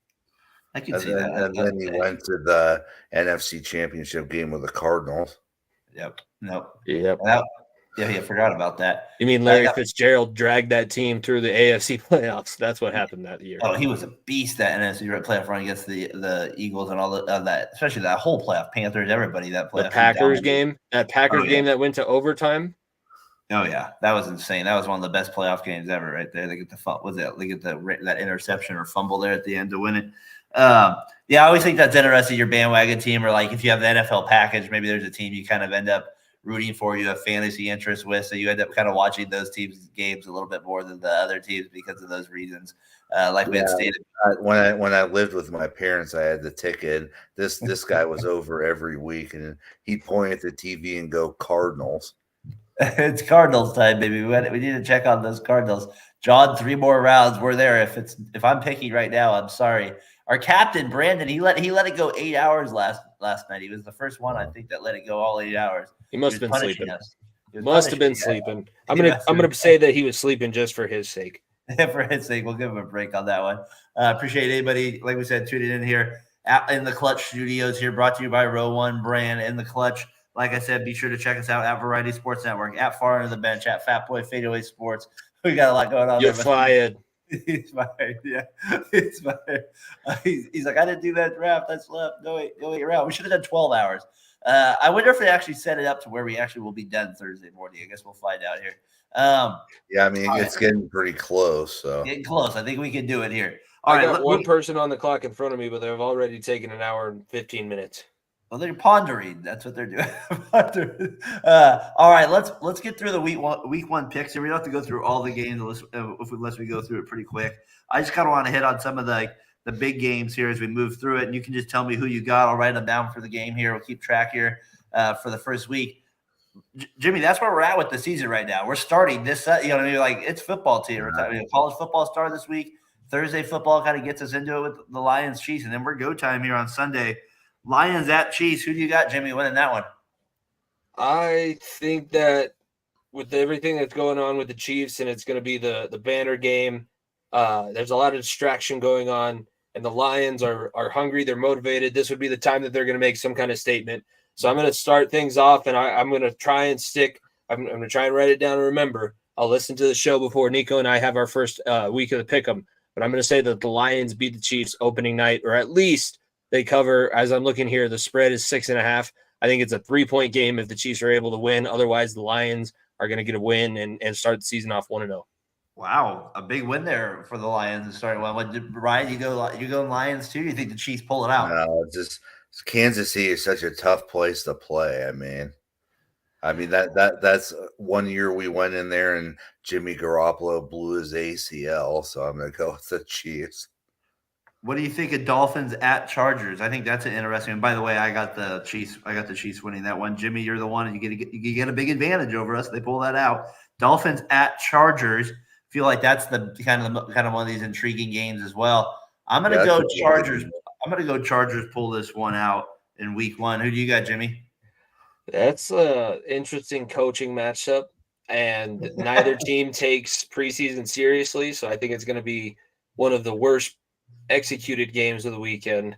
I can see that. And then he went to the NFC Championship game with the Cardinals. Yep. Nope. Yep. I forgot about that. You mean Larry Fitzgerald dragged that team through the AFC playoffs? That's what happened that year. Oh, he was a beast, that NFC playoff run against the Eagles and all that, especially that whole playoff, Panthers, everybody that playoff. The Packers game, game that went to overtime. Oh yeah, that was insane. That was one of the best playoff games ever, right there. They get that interception or fumble there at the end to win it. I always think that's interesting. Your bandwagon team, or like if you have the NFL package, maybe there's a team you kind of end up rooting for, you have fantasy interest with, so you end up kind of watching those teams' games a little bit more than the other teams because of those reasons. We had stated. When I lived with my parents, I had the ticket. This guy was over every week, and he'd point at the TV and go Cardinals. It's Cardinals time, baby. We need to check on those Cardinals. John, 3 more rounds. We're there. If I'm picking right now, I'm sorry. Our captain Brandon, he let it go 8 hours last night. He was the first one, I think, that let it go all 8 hours. He must have been sleeping. I'm gonna say that he was sleeping just for his sake. For his sake, we'll give him a break on that one. Appreciate anybody, like we said, tuning in here in the Clutch Studios here, brought to you by Row One Brand in the Clutch. Like I said, be sure to check us out at Variety Sports Network, at Far Under the Bench, at Fat Boy Fadeaway Sports. We got a lot going on. You're fired. He's fired. Yeah, he's fired. He's like, I didn't do that draft. That's left. Go wait around. We should have done 12 hours. I wonder if they actually set it up to where we actually will be done Thursday morning. I guess we'll find out here. It's getting pretty close. So getting close. I think we can do it here. I got one person on the clock in front of me, but they've already taken an hour and 15 minutes. Well, they're pondering. That's what they're doing. All right, let's get through the week one picks, and we don't have to go through all the games unless we go through it pretty quick. I just kind of want to hit on some of the big games here as we move through it, and you can just tell me who you got. I'll write them down for the game here. We'll keep track here for the first week. Jimmy, that's where we're at with the season right now. We're starting this. You know what I mean? Like it's football team. College football started this week. Thursday football kind of gets us into it with the Lions Chiefs, and then we're go time here on Sunday. Lions at Chiefs. Who do you got, Jimmy, winning that one? I think that with everything that's going on with the Chiefs, and it's going to be the banner game. There's a lot of distraction going on, and the Lions are hungry. They're motivated. This would be the time that they're going to make some kind of statement. So I'm going to start things off, and I'm going to try and stick. I'm going to try and write it down and remember. I'll listen to the show before Nico and I have our first week of the pick'em. But I'm going to say that the Lions beat the Chiefs opening night, or at least they cover. As I'm looking here, the spread is 6.5. I think it's a 3-point game if the Chiefs are able to win. Otherwise, the Lions are going to get a win and start the season off 1-0. Wow, a big win there for the Lions to start. Well, Ryan, you go Lions too? You think the Chiefs pull it out? No, just Kansas City is such a tough place to play. I mean that's 1 year we went in there and Jimmy Garoppolo blew his ACL, so I'm going to go with the Chiefs. What do you think of Dolphins at Chargers? I think that's an interesting. And by the way, I got the Chiefs winning that one. Jimmy, you're the one, and you get a big advantage over us. They pull that out. Dolphins at Chargers. Feel like that's the kind of one of these intriguing games as well. I'm going to go Chargers. I'm going to go Chargers pull this one out in week 1. Who do you got, Jimmy? That's an interesting coaching matchup, and neither team takes preseason seriously. So I think it's going to be one of the worst executed games of the weekend.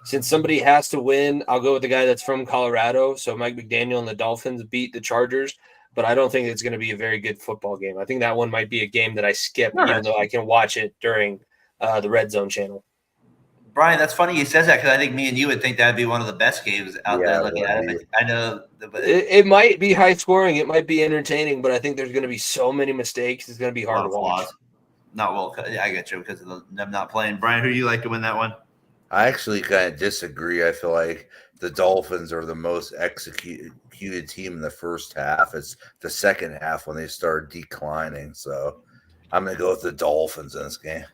Since somebody has to win, I'll go with the guy that's from Colorado. So Mike McDaniel and the Dolphins beat the Chargers, but I don't think it's going to be a very good football game. I think that one might be a game that I skip, even though I can watch it during the Red Zone channel. Brian, that's funny you says that, because I think me and you would think that'd be one of the best games out there looking at it. I know it might be high scoring, it might be entertaining, but I think there's going to be so many mistakes. It's going to be hard to watch. Not well. I get you because of them not playing. Brian, who do you like to win that one? I actually kind of disagree. I feel like the Dolphins are the most executed team in the first half. It's the second half when they start declining. So I'm going to go with the Dolphins in this game.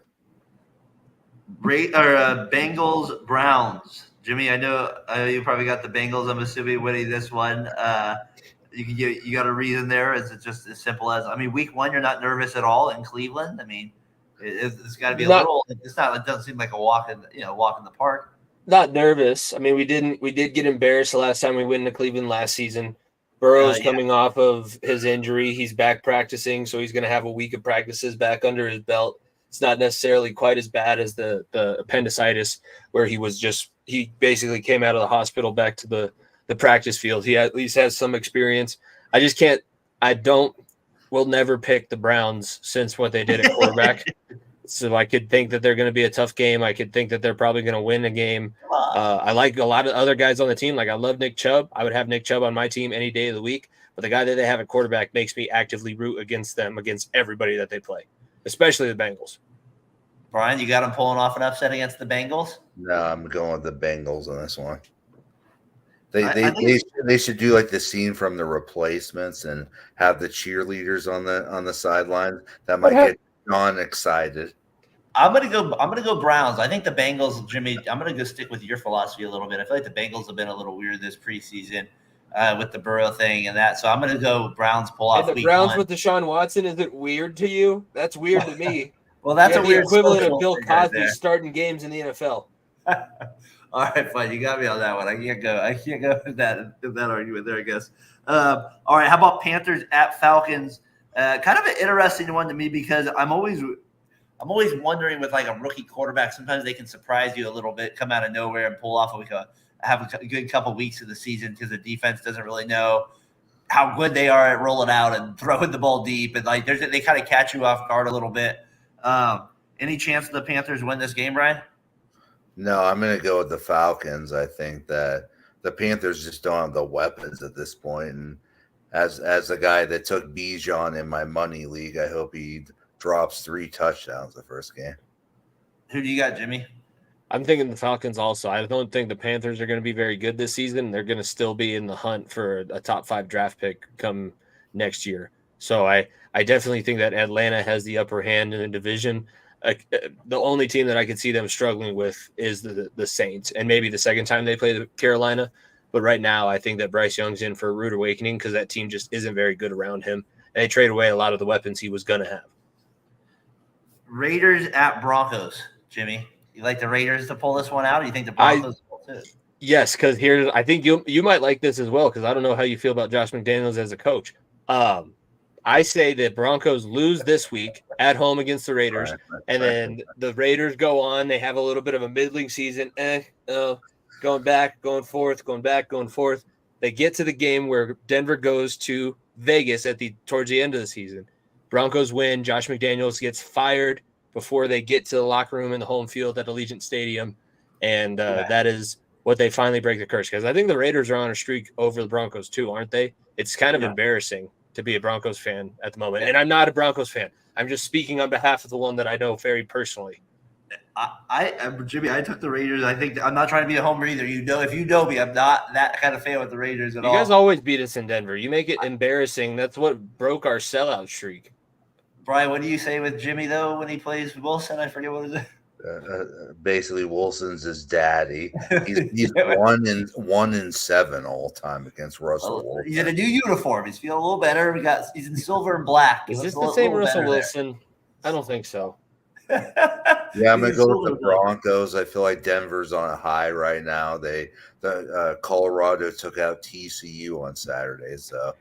Bengals Browns. Jimmy, I know you probably got the Bengals. I'm assuming winning this one. You got a reason there? Is it just as simple as, week 1 you're not nervous at all in Cleveland? It's got to be a little. It's not. It doesn't seem like a walk in the park. Not nervous. We did get embarrassed the last time we went into Cleveland last season. Burrow's coming off of his injury. He's back practicing, so he's going to have a week of practices back under his belt. It's not necessarily quite as bad as the appendicitis, where he basically came out of the hospital back to the practice field. He at least has some experience. We'll never pick the Browns since what they did at quarterback. So I could think that they're going to be a tough game. I could think that they're probably going to win a game. I like a lot of other guys on the team. Like, I love Nick Chubb. I would have Nick Chubb on my team any day of the week. But the guy that they have at quarterback makes me actively root against them, against everybody that they play, especially the Bengals. Brian, you got them pulling off an upset against the Bengals? No, I'm going with the Bengals on this one. They should do like the scene from The Replacements and have the cheerleaders on the sideline. That might get John excited. I'm gonna go Browns. I think the Bengals, Jimmy. I'm gonna go stick with your philosophy a little bit. I feel like the Bengals have been a little weird this preseason with the Burrow thing and that. So I'm gonna go Browns pull off. And the Browns with Deshaun Watson, is it weird to you? That's weird to me. Well, that's a weird equivalent of Bill Cosby starting games in the NFL. All right, fine. You got me on that one. I can't go with that argument there, I guess. All right, how about Panthers at Falcons? Kind of an interesting one to me, because I'm always wondering with like a rookie quarterback, sometimes they can surprise you a little bit, come out of nowhere and pull off have a good couple weeks of the season, because the defense doesn't really know how good they are at rolling out and throwing the ball deep, and like they kind of catch you off guard a little bit. Any chance the Panthers win this game, Brian? No, I'm going to go with the Falcons. I think that the Panthers just don't have the weapons at this point. And as a guy that took Bijan in my money league, I hope he drops 3 touchdowns the first game. Who do you got, Jimmy? I'm thinking the Falcons also. I don't think the Panthers are going to be very good this season. They're going to still be in the hunt for a top 5 draft pick come next year. So I definitely think that Atlanta has the upper hand in the division. The only team that I could see them struggling with is the Saints, and maybe the second time they play the Carolina. But right now, I think that Bryce Young's in for a rude awakening, because that team just isn't very good around him. And they trade away a lot of the weapons he was going to have. Raiders at Broncos, Jimmy. You like the Raiders to pull this one out, or you think the Broncos will too? Yes, because I think you might like this as well, because I don't know how you feel about Josh McDaniels as a coach. I say the Broncos lose this week at home against the Raiders, and then the Raiders go on. They have a little bit of a middling season, going back, going forth, going back, going forth. They get to the game where Denver goes to Vegas towards the end of the season. Broncos win. Josh McDaniels gets fired before they get to the locker room in the home field at Allegiant Stadium, and that is what they finally break the curse. Because I think the Raiders are on a streak over the Broncos too, aren't they? It's kind of embarrassing to be a Broncos fan at the moment. And I'm not a Broncos fan. I'm just speaking on behalf of the one that I know very personally. Jimmy, I took the Raiders. I think I'm not trying to be a homer either. If you know me, I'm not that kind of fan with the Raiders at all. You guys always beat us in Denver. You make it embarrassing. That's what broke our sellout streak. Brian, what do you say with Jimmy though when he plays Wilson? I forget what it is. Basically, Wilson's his daddy. He's 1-7 all time against Russell Wilson. He's in a new uniform. He's feeling a little better. He's in silver and black. Is this the same Russell Wilson? I don't think so. Yeah, I'm gonna go with the Broncos. I feel like Denver's on a high right now. Colorado took out TCU on Saturday, so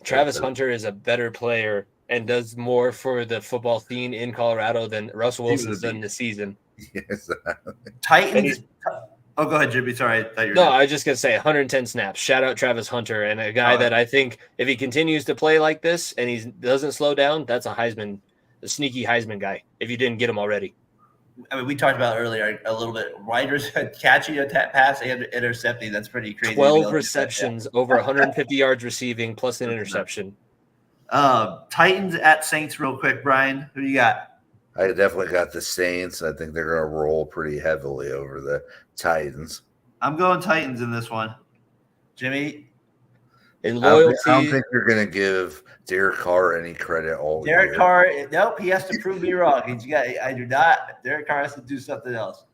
Travis Hunter is a better player and does more for the football scene in Colorado than Russell Wilson's done this season. Yes. Titans. Oh, go ahead, Jimmy. Sorry. I was just going to say 110 snaps. Shout out Travis Hunter, and a guy that I think if he continues to play like this and he doesn't slow down, that's a sneaky Heisman guy if you didn't get him already. I mean, we talked about earlier a little bit. Riders catching a pass and intercepting. That's pretty crazy. 12 receptions, over 150 yards receiving, plus an interception. Titans at Saints real quick, Brian. Who do you got? I definitely got the Saints. I think they're going to roll pretty heavily over the Titans. I'm going Titans in this one. Jimmy? In loyalty. I don't think you're going to give Derek Carr any credit all year. Derek Carr, nope, he has to prove me wrong. I do not. Derek Carr has to do something else.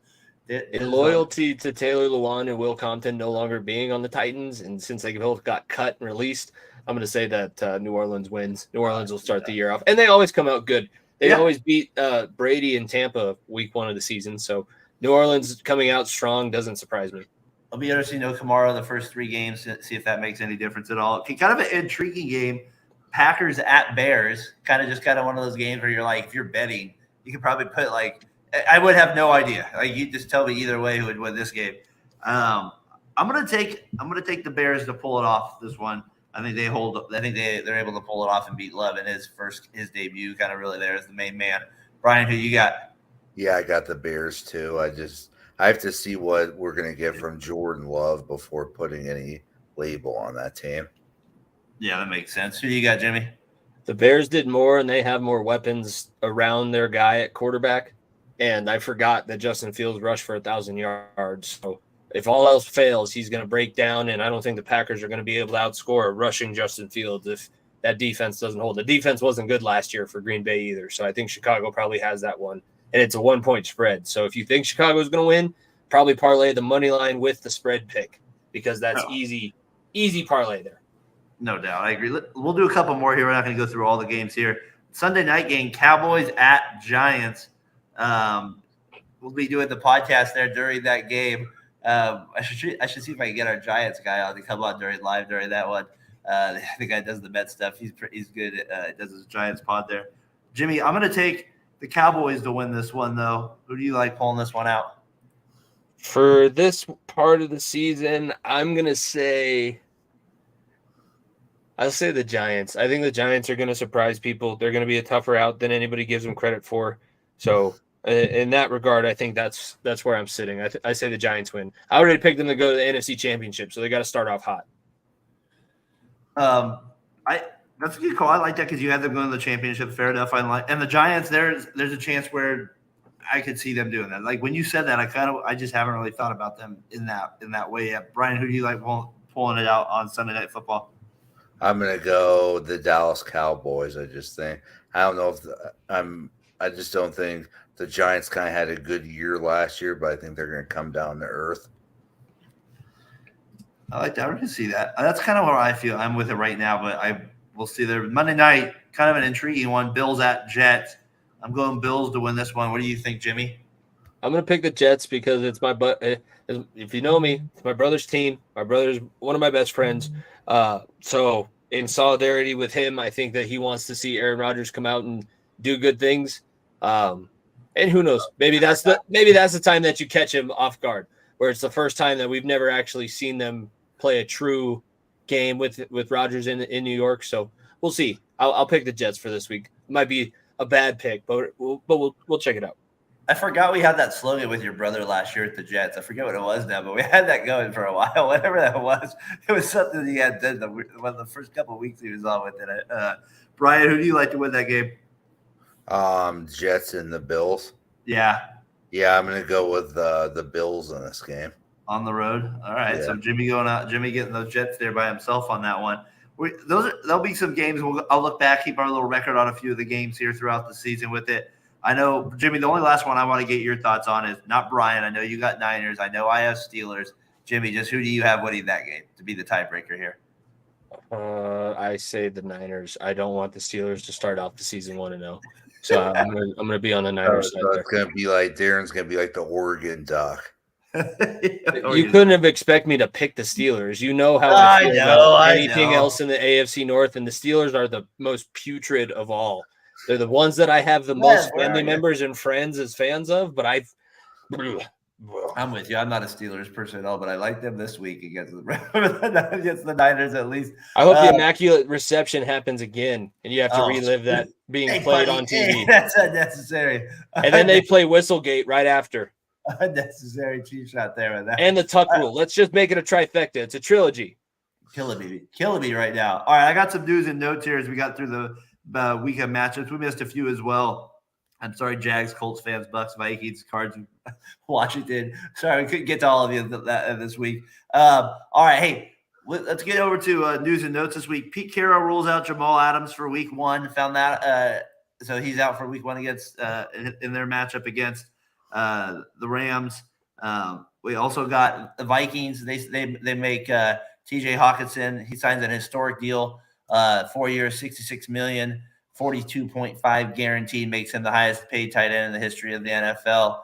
In loyalty to Taylor Lewan and Will Compton no longer being on the Titans, and since they both got cut and released, I'm going to say that New Orleans wins. New Orleans will start the year off. And they always come out good. They always beat Brady in Tampa week 1 of the season. So New Orleans coming out strong doesn't surprise me. I'll be interested to know Kamara the first 3 games, see if that makes any difference at all. Kind of an intriguing game. Packers at Bears, kind of one of those games where you're like, if you're betting, you could probably put I would have no idea. You just tell me either way who would win this game. I'm gonna take the Bears to pull it off this one. I think they're able to pull it off and beat Love in his debut, kind of really there as the main man. Brian, who you got? Yeah, I got the Bears too. I have to see what we're going to get from Jordan Love before putting any label on that team. Yeah, that makes sense. Who do you got, Jimmy? The Bears did more, and they have more weapons around their guy at quarterback. And I forgot that Justin Fields rushed for 1,000 yards. So if all else fails, he's going to break down, and I don't think the Packers are going to be able to outscore rushing Justin Fields if that defense doesn't hold. The defense wasn't good last year for Green Bay either, so I think Chicago probably has that one, and it's a 1-point spread. So if you think Chicago is going to win, probably parlay the money line with the spread pick because that's easy parlay there. No doubt. I agree. We'll do a couple more here. We're not going to go through all the games here. Sunday night game, Cowboys at Giants. We'll be doing the podcast there during that game. I should see if I can get our Giants guy on to come on live during that one. The guy does the bet stuff. He's good. Does his Giants pod there. Jimmy, I'm going to take the Cowboys to win this one, though. Who do you like pulling this one out? For this part of the season, I'm going to say I'll say the Giants. I think the Giants are going to surprise people. They're going to be a tougher out than anybody gives them credit for. So in that regard, I think that's where I'm sitting. I say the Giants win. I already picked them to go to the NFC Championship, so they got to start off hot. That's a good call. I like that because you had them going to the championship. Fair enough. And the Giants. There's a chance where I could see them doing that. Like when you said that, I just haven't really thought about them in that way yet. Brian, who do you like pulling it out on Sunday Night Football? I'm gonna go the Dallas Cowboys. I just don't think the Giants kind of had a good year last year, but I think they're going to come down to earth. I like that. I can see that. That's kind of where I feel. I'm with it right now, but we'll see there. Monday night, kind of an intriguing one. Bills at Jets. I'm going Bills to win this one. What do you think, Jimmy? I'm going to pick the Jets because it's if you know me, it's my brother's team. My brother's one of my best friends. So in solidarity with him. I think that he wants to see Aaron Rodgers come out and do good things. And who knows? Maybe that's the time that you catch him off guard, where it's the first time that we've never actually seen them play a true game with Rodgers in New York. So we'll see. I'll pick the Jets for this week. It might be a bad pick, but we'll check it out. I forgot we had that slogan with your brother last year at the Jets. I forget what it was now, but we had that going for a while. Whatever that was, it was something he had done one of the first couple of weeks he was on with it. Brian, who do you like to win that game? Jets and the Bills. Yeah, I'm gonna go with the Bills in this game. On the road. All right. Yeah. So Jimmy going out. Jimmy getting those Jets there by himself on that one. There'll be some games. I'll look back, keep our little record on a few of the games here throughout the season with it. I know, Jimmy, the only last one I want to get your thoughts on is not Brian. I know you got Niners. I know I have Steelers. Jimmy, just who do you have winning that game to be the tiebreaker here? I say the Niners. I don't want the Steelers to start off the season 1-0. So I'm gonna be on the Niners side. It's gonna be like Daren's gonna be like the Oregon Duck. You couldn't have expected me to pick the Steelers. You know how I feel about anything else in the AFC North, and the Steelers are the most putrid of all. They're the ones that I have the most family members and friends as fans of, but I'm with you. I'm not a Steelers person at all, but I like them this week against the Niners at least. I hope the Immaculate Reception happens again, and you have to relive that being played on TV. That's unnecessary. And then they play Whistlegate right after. Unnecessary cheap shot there with that. And the Tuck rule. Let's just make it a trifecta. It's a trilogy. Killing me right now. All right, I got some news and notes here as we got through the weekend matchups. We missed a few as well. I'm sorry, Jags, Colts fans, Bucks, Vikings, Cards, Washington. Sorry, we couldn't get to all of you this week. All right, hey, let's get over to news and notes this week. Pete Carroll rules out Jamal Adams for week 1. Found that. So he's out for week 1 against in their matchup against the Rams. We also got the Vikings. They make TJ Hawkinson. He signs an historic deal, 4 years, $66 million, 42.5 guaranteed, makes him the highest paid tight end in the history of the NFL.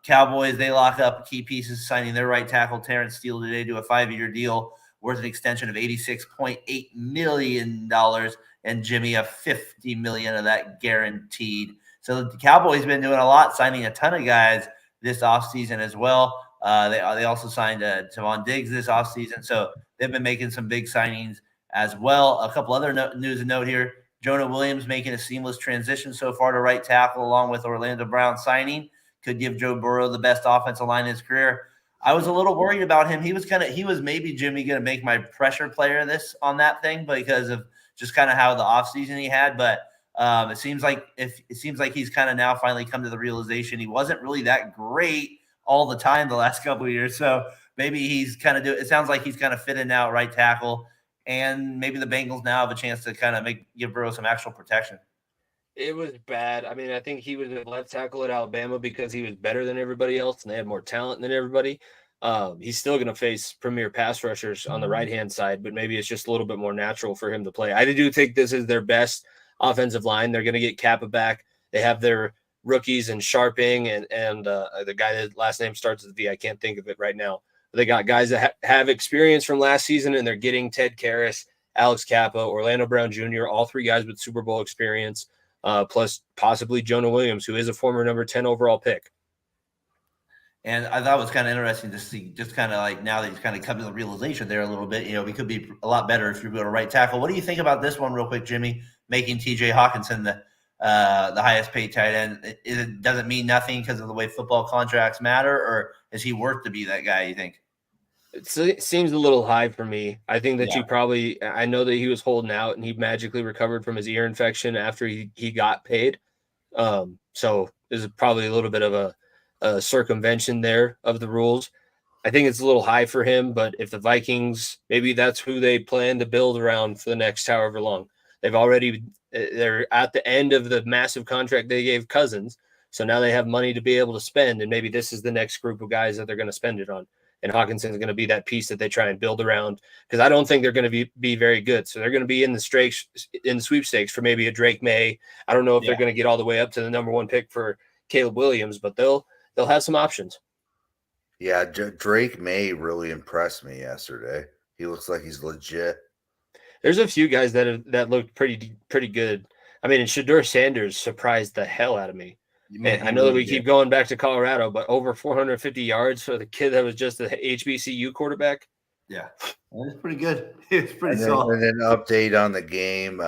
Cowboys, they lock up key pieces, signing their right tackle Terrence Steele today to a 5-year deal worth an extension of $86.8 million, and Jimmy a $50 million of that guaranteed. So the Cowboys been doing a lot, signing a ton of guys this offseason as well. They also signed Tavon Diggs this offseason. So they've been making some big signings as well. A couple other news and note here. Jonah Williams making a seamless transition so far to right tackle, along with Orlando Brown signing. Could give Joe Burrow the best offensive line in his career. I was a little worried about him. He was maybe Jimmy going to make my pressure player on that thing because of just kind of how the offseason he had. But it seems like he's kind of now finally come to the realization he wasn't really that great all the time the last couple of years. So maybe he's kind of it sounds like he's kind of fitting out right tackle, and maybe the Bengals now have a chance to kind of give Burrow some actual protection. It was bad. I mean, I think he was a left tackle at Alabama because he was better than everybody else and they had more talent than everybody. He's still going to face premier pass rushers on the right-hand side, but maybe it's just a little bit more natural for him to play. I do think this is their best offensive line. They're going to get Kappa back. They have their rookies and Sharping and the guy that last name starts with V. I can't think of it right now. But they got guys that have experience from last season, and they're getting Ted Karras, Alex Kappa, Orlando Brown Jr., all 3 guys with Super Bowl experience, plus possibly Jonah Williams, who is a former number 10 overall pick. And I thought it was kind of interesting to see, just kind of like now that he's kind of come to the realization there a little bit, we could be a lot better if you're going to right tackle. What do you think about this one real quick, Jimmy, making TJ Hawkinson the highest paid tight end? Does it mean nothing because of the way football contracts matter, or is he worth to be that guy, you think? It seems a litlit high for me. I think that I know that he was holding out and he magically recovered from his ear infection after he got paid. So there's probably a little bit of a circumvention there of the rules. I think it's a little high for him, but if the Vikings, maybe that's who they plan to build around for the next however long. They're at the end of the massive contract they gave Cousins. So now they have money to be able to spend, and maybe this is the next group of guys that they're going to spend it on. And Hawkinson is going to be that piece that they try and build around, because I don't think they're going to be very good. So they're going to be in the sweepstakes for maybe a Drake May. I don't know if they're going to get all the way up to the number 1 pick for Caleb Williams, but they'll have some options. Yeah, Drake May really impressed me yesterday. He looks like he's legit. There's a few guys that looked pretty good. I mean, and Shedeur Sanders surprised the hell out of me. Man, And I know that we keep going back to Colorado, but over 450 yards for the kid that was just the HBCU quarterback. Yeah, it's pretty good. It's pretty And solid. then update on the game.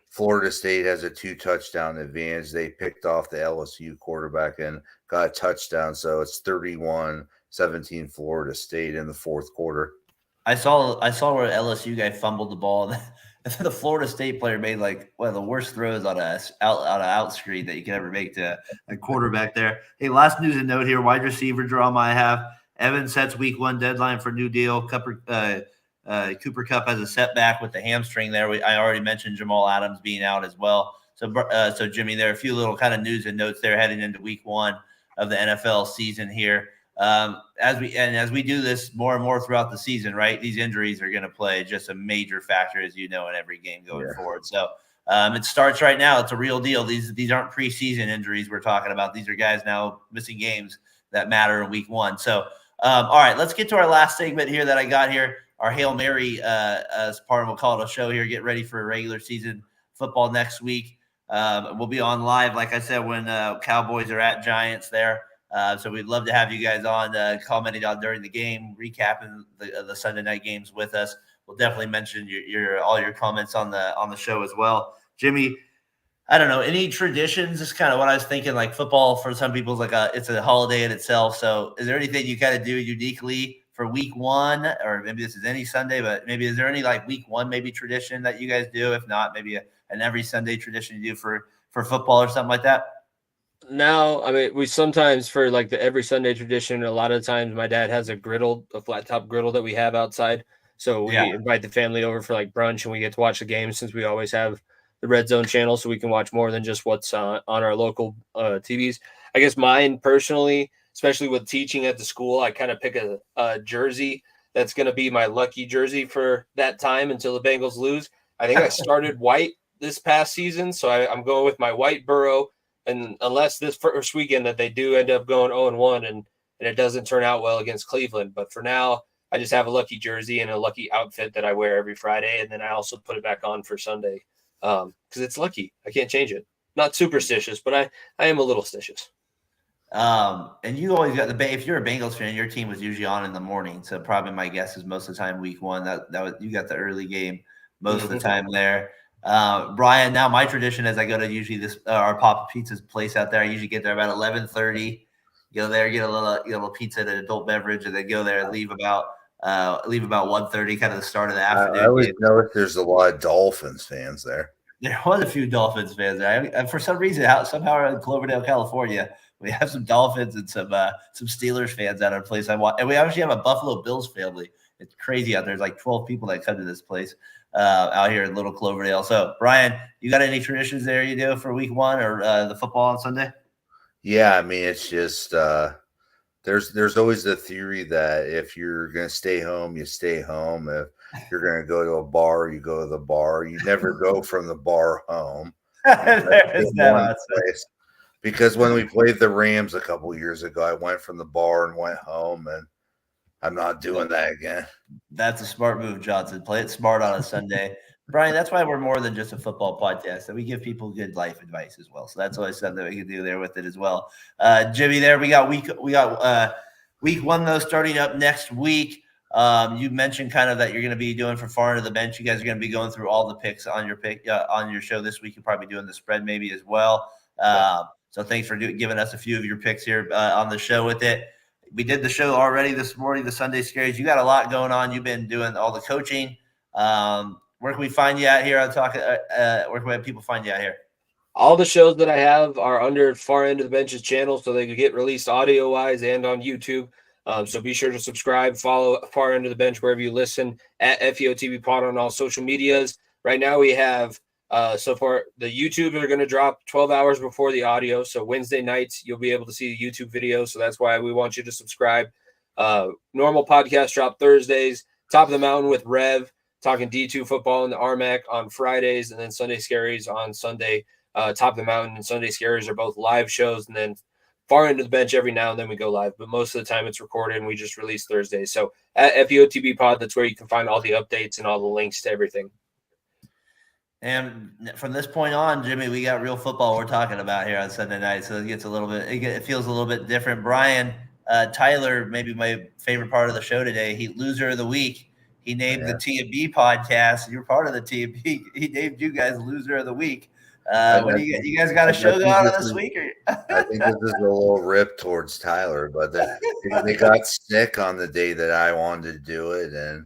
Florida State has a 2-touchdown advantage. They picked off the LSU quarterback and got a touchdown. So it's 31-17 Florida State in the fourth quarter. I saw where LSU guy fumbled the ball. And the Florida State player made like one of the worst throws on an out screen that you can ever make to a quarterback there. Hey, last news and note here: wide receiver drama I have. Evan sets week 1 deadline for new deal. Cooper Kupp has a setback with the hamstring there. I already mentioned Jamal Adams being out as well. So Jimmy, there are a few little kind of news and notes there heading into week 1 of the NFL season here. As we do this more and more throughout the season, right? These injuries are going to play just a major factor, as you know, in every game going forward. So it starts right now. It's a real deal. These aren't preseason injuries we're talking about. These are guys now missing games that matter in week 1. So, all right, let's get to our last segment here that I got here. Our Hail Mary as part of, we'll call it a show here. Get ready for regular season football next week. We'll be on live, like I said, when Cowboys are at Giants there. So we'd love to have you guys on commenting on during the game, recapping the Sunday night games with us. We'll definitely mention all your comments on the show as well. Jimmy, I don't know, any traditions? This is kind of what I was thinking. Like football for some people is like it's a holiday in itself. So is there anything you kind of do uniquely for week 1, or maybe this is any Sunday, but maybe is there any like week 1 maybe tradition that you guys do? If not, maybe an every Sunday tradition you do for football or something like that? Now, I mean, we sometimes for like the every Sunday tradition, a lot of times my dad has a flat top griddle that we have outside. So we invite the family over for like brunch and we get to watch the game since we always have the Red Zone channel. So we can watch more than just what's on our local TVs. I guess mine personally, especially with teaching at the school, I kind of pick a jersey that's going to be my lucky jersey for that time until the Bengals lose. I think I started white this past season. So I'm going with my white Burrow. And unless this first weekend that they do end up going 0-1 and it doesn't turn out well against Cleveland. But for now, I just have a lucky jersey and a lucky outfit that I wear every Friday. And then I also put it back on for Sunday because it's lucky. I can't change it. Not superstitious, but I am a little stitious. And you always got if you're a Bengals fan, your team was usually on in the morning. So probably my guess is most of the time week 1, that was, you got the early game most of the time there. Brian, now my tradition is I go to usually our Papa Pizza's place out there. I usually get there about 11:30. Go there, get a little pizza and an adult beverage, and then go there and leave about 1:30, kind of the start of the afternoon. I always notice there's a lot of Dolphins fans there. There was a few Dolphins fans there. And for some reason, somehow in Cloverdale, California, we have some Dolphins and some Steelers fans at our place. And we actually have a Buffalo Bills family. It's crazy out there. There's like 12 people that come to this place out here in Little Cloverdale. So, Brian, you got any traditions there you do for week 1 or the football on Sunday? Yeah, I mean, it's just there's always the theory that if you're going to stay home, you stay home. If you're going to go to a bar, you go to the bar. You never go from the bar home. Because when we played the Rams a couple years ago, I went from the bar and went home, and I'm not doing that again. That's a smart move, Johnson. Play it smart on a Sunday. Brian, that's why we're more than just a football podcast, that we give people good life advice as well. So that's always something that we can do there with it as well. Jimmy, there we got week 1 though starting up next week. You mentioned kind of that you're going to be doing for far into the bench. You guys are going to be going through all the picks on your show this week. You're probably doing the spread maybe as well. So thanks for giving us a few of your picks here on the show with it. We did the show already this morning, the Sunday Scaries. You got a lot going on. You've been doing all the coaching. Where can we find you out here? Where can people find you out here? All the shows that I have are under Far End of the Benches channel, so they can get released audio-wise and on YouTube. So be sure to subscribe, follow Far End of the Bench wherever you listen, at FEOTV Pod on all social medias. Right now we have so far the YouTube are going to drop 12 hours before the audio. So Wednesday nights you'll be able to see the YouTube video. So that's why we want you to subscribe. Normal podcast drop Thursdays. Top of the Mountain with Rev, talking D2 football in the RMAC on Fridays, and then Sunday Scaries on Sunday. Top of the Mountain and Sunday Scaries are both live shows, and then Far End of the Bench every now and then we go live, but most of the time it's recorded and we just release Thursdays. So at FEOTB Pod, that's where you can find all the updates and all the links to everything. And from this point on, Jimmy, we got real football we're talking about here on Sunday night, so it feels a little bit different. Brian, Tyler, maybe my favorite part of the show today. He loser of the week. He named the T&B podcast. You're part of the T&B. He named you guys loser of the week. What do you guys got a show going on this week? I think this is a little rip towards Tyler, but they got sick on the day that I wanted to do it, and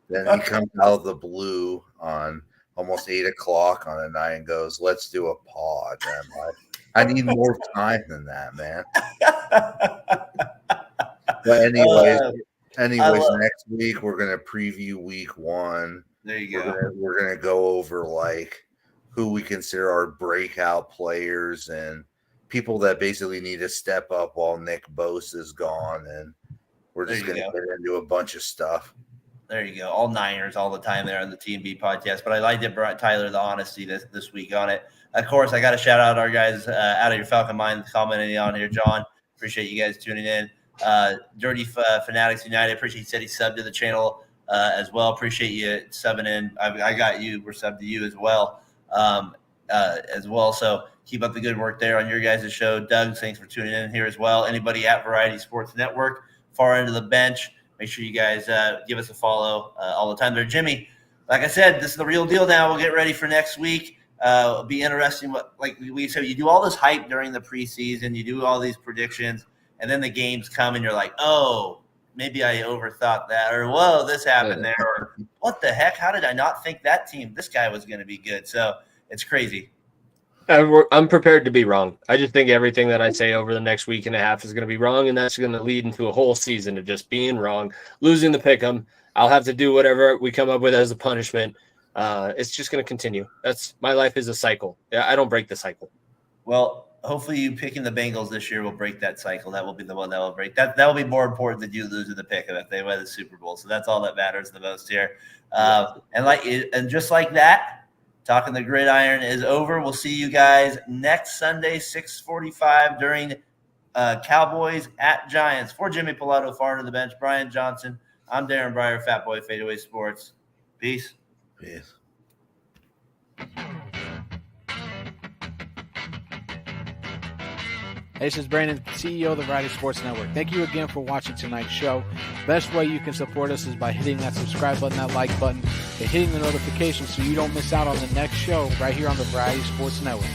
then he comes out of the blue on almost 8 o'clock on a night and goes, "Let's do a pod." And I'm like, I need more time than that, man. But anyways, next week we're gonna preview week 1. There you go. We're gonna go over like who we consider our breakout players and people that basically need to step up while Nick Bosa is gone, and we're just gonna get into a bunch of stuff. There you go. All Niners all the time there on the T&B podcast. But I liked it, Tyler, the honesty this week on it. Of course, I got to shout out our guys out of your Falcon Mind commenting on here. John, appreciate you guys tuning in. Dirty Fanatics United, appreciate you said he subbed to the channel as well. Appreciate you subbing in. I got you. We're subbed to you as well. So keep up the good work there on your guys' show. Doug, thanks for tuning in here as well. Anybody at Variety Sports Network, far end of the bench, make sure you guys give us a follow all the time there. Jimmy, like I said, this is the real deal now. We'll get ready for next week. It'll be interesting. Like we said, you do all this hype during the preseason, you do all these predictions, and then the games come and you're like, oh, maybe I overthought that, or whoa, this happened there, or what the heck? How did I not think this guy was going to be good? So it's crazy. I'm prepared to be wrong. I just think everything that I say over the next week and a half is going to be wrong, and that's going to lead into a whole season of just being wrong, losing the pick'em. I'll have to do whatever we come up with as a punishment. It's just going to continue. My life is a cycle. I don't break the cycle. Well, hopefully you picking the Bengals this year will break that cycle. That will be the one that will break that. That will be more important than you losing the pick'em if they win the Super Bowl. So that's all that matters the most here. And just like that, Talking the Gridiron is over. We'll see you guys next Sunday, 6:45 during Cowboys at Giants. For Jimmy Pilato, far into the bench, Brian Johnson, I'm Daren Breyer, Fat Boy Fadeaway Sports. Peace. Peace. This is Brandon, CEO of the Variety Sports Network. Thank you again for watching tonight's show. Best way you can support us is by hitting that subscribe button, that like button, and hitting the notification so you don't miss out on the next show right here on the Variety Sports Network.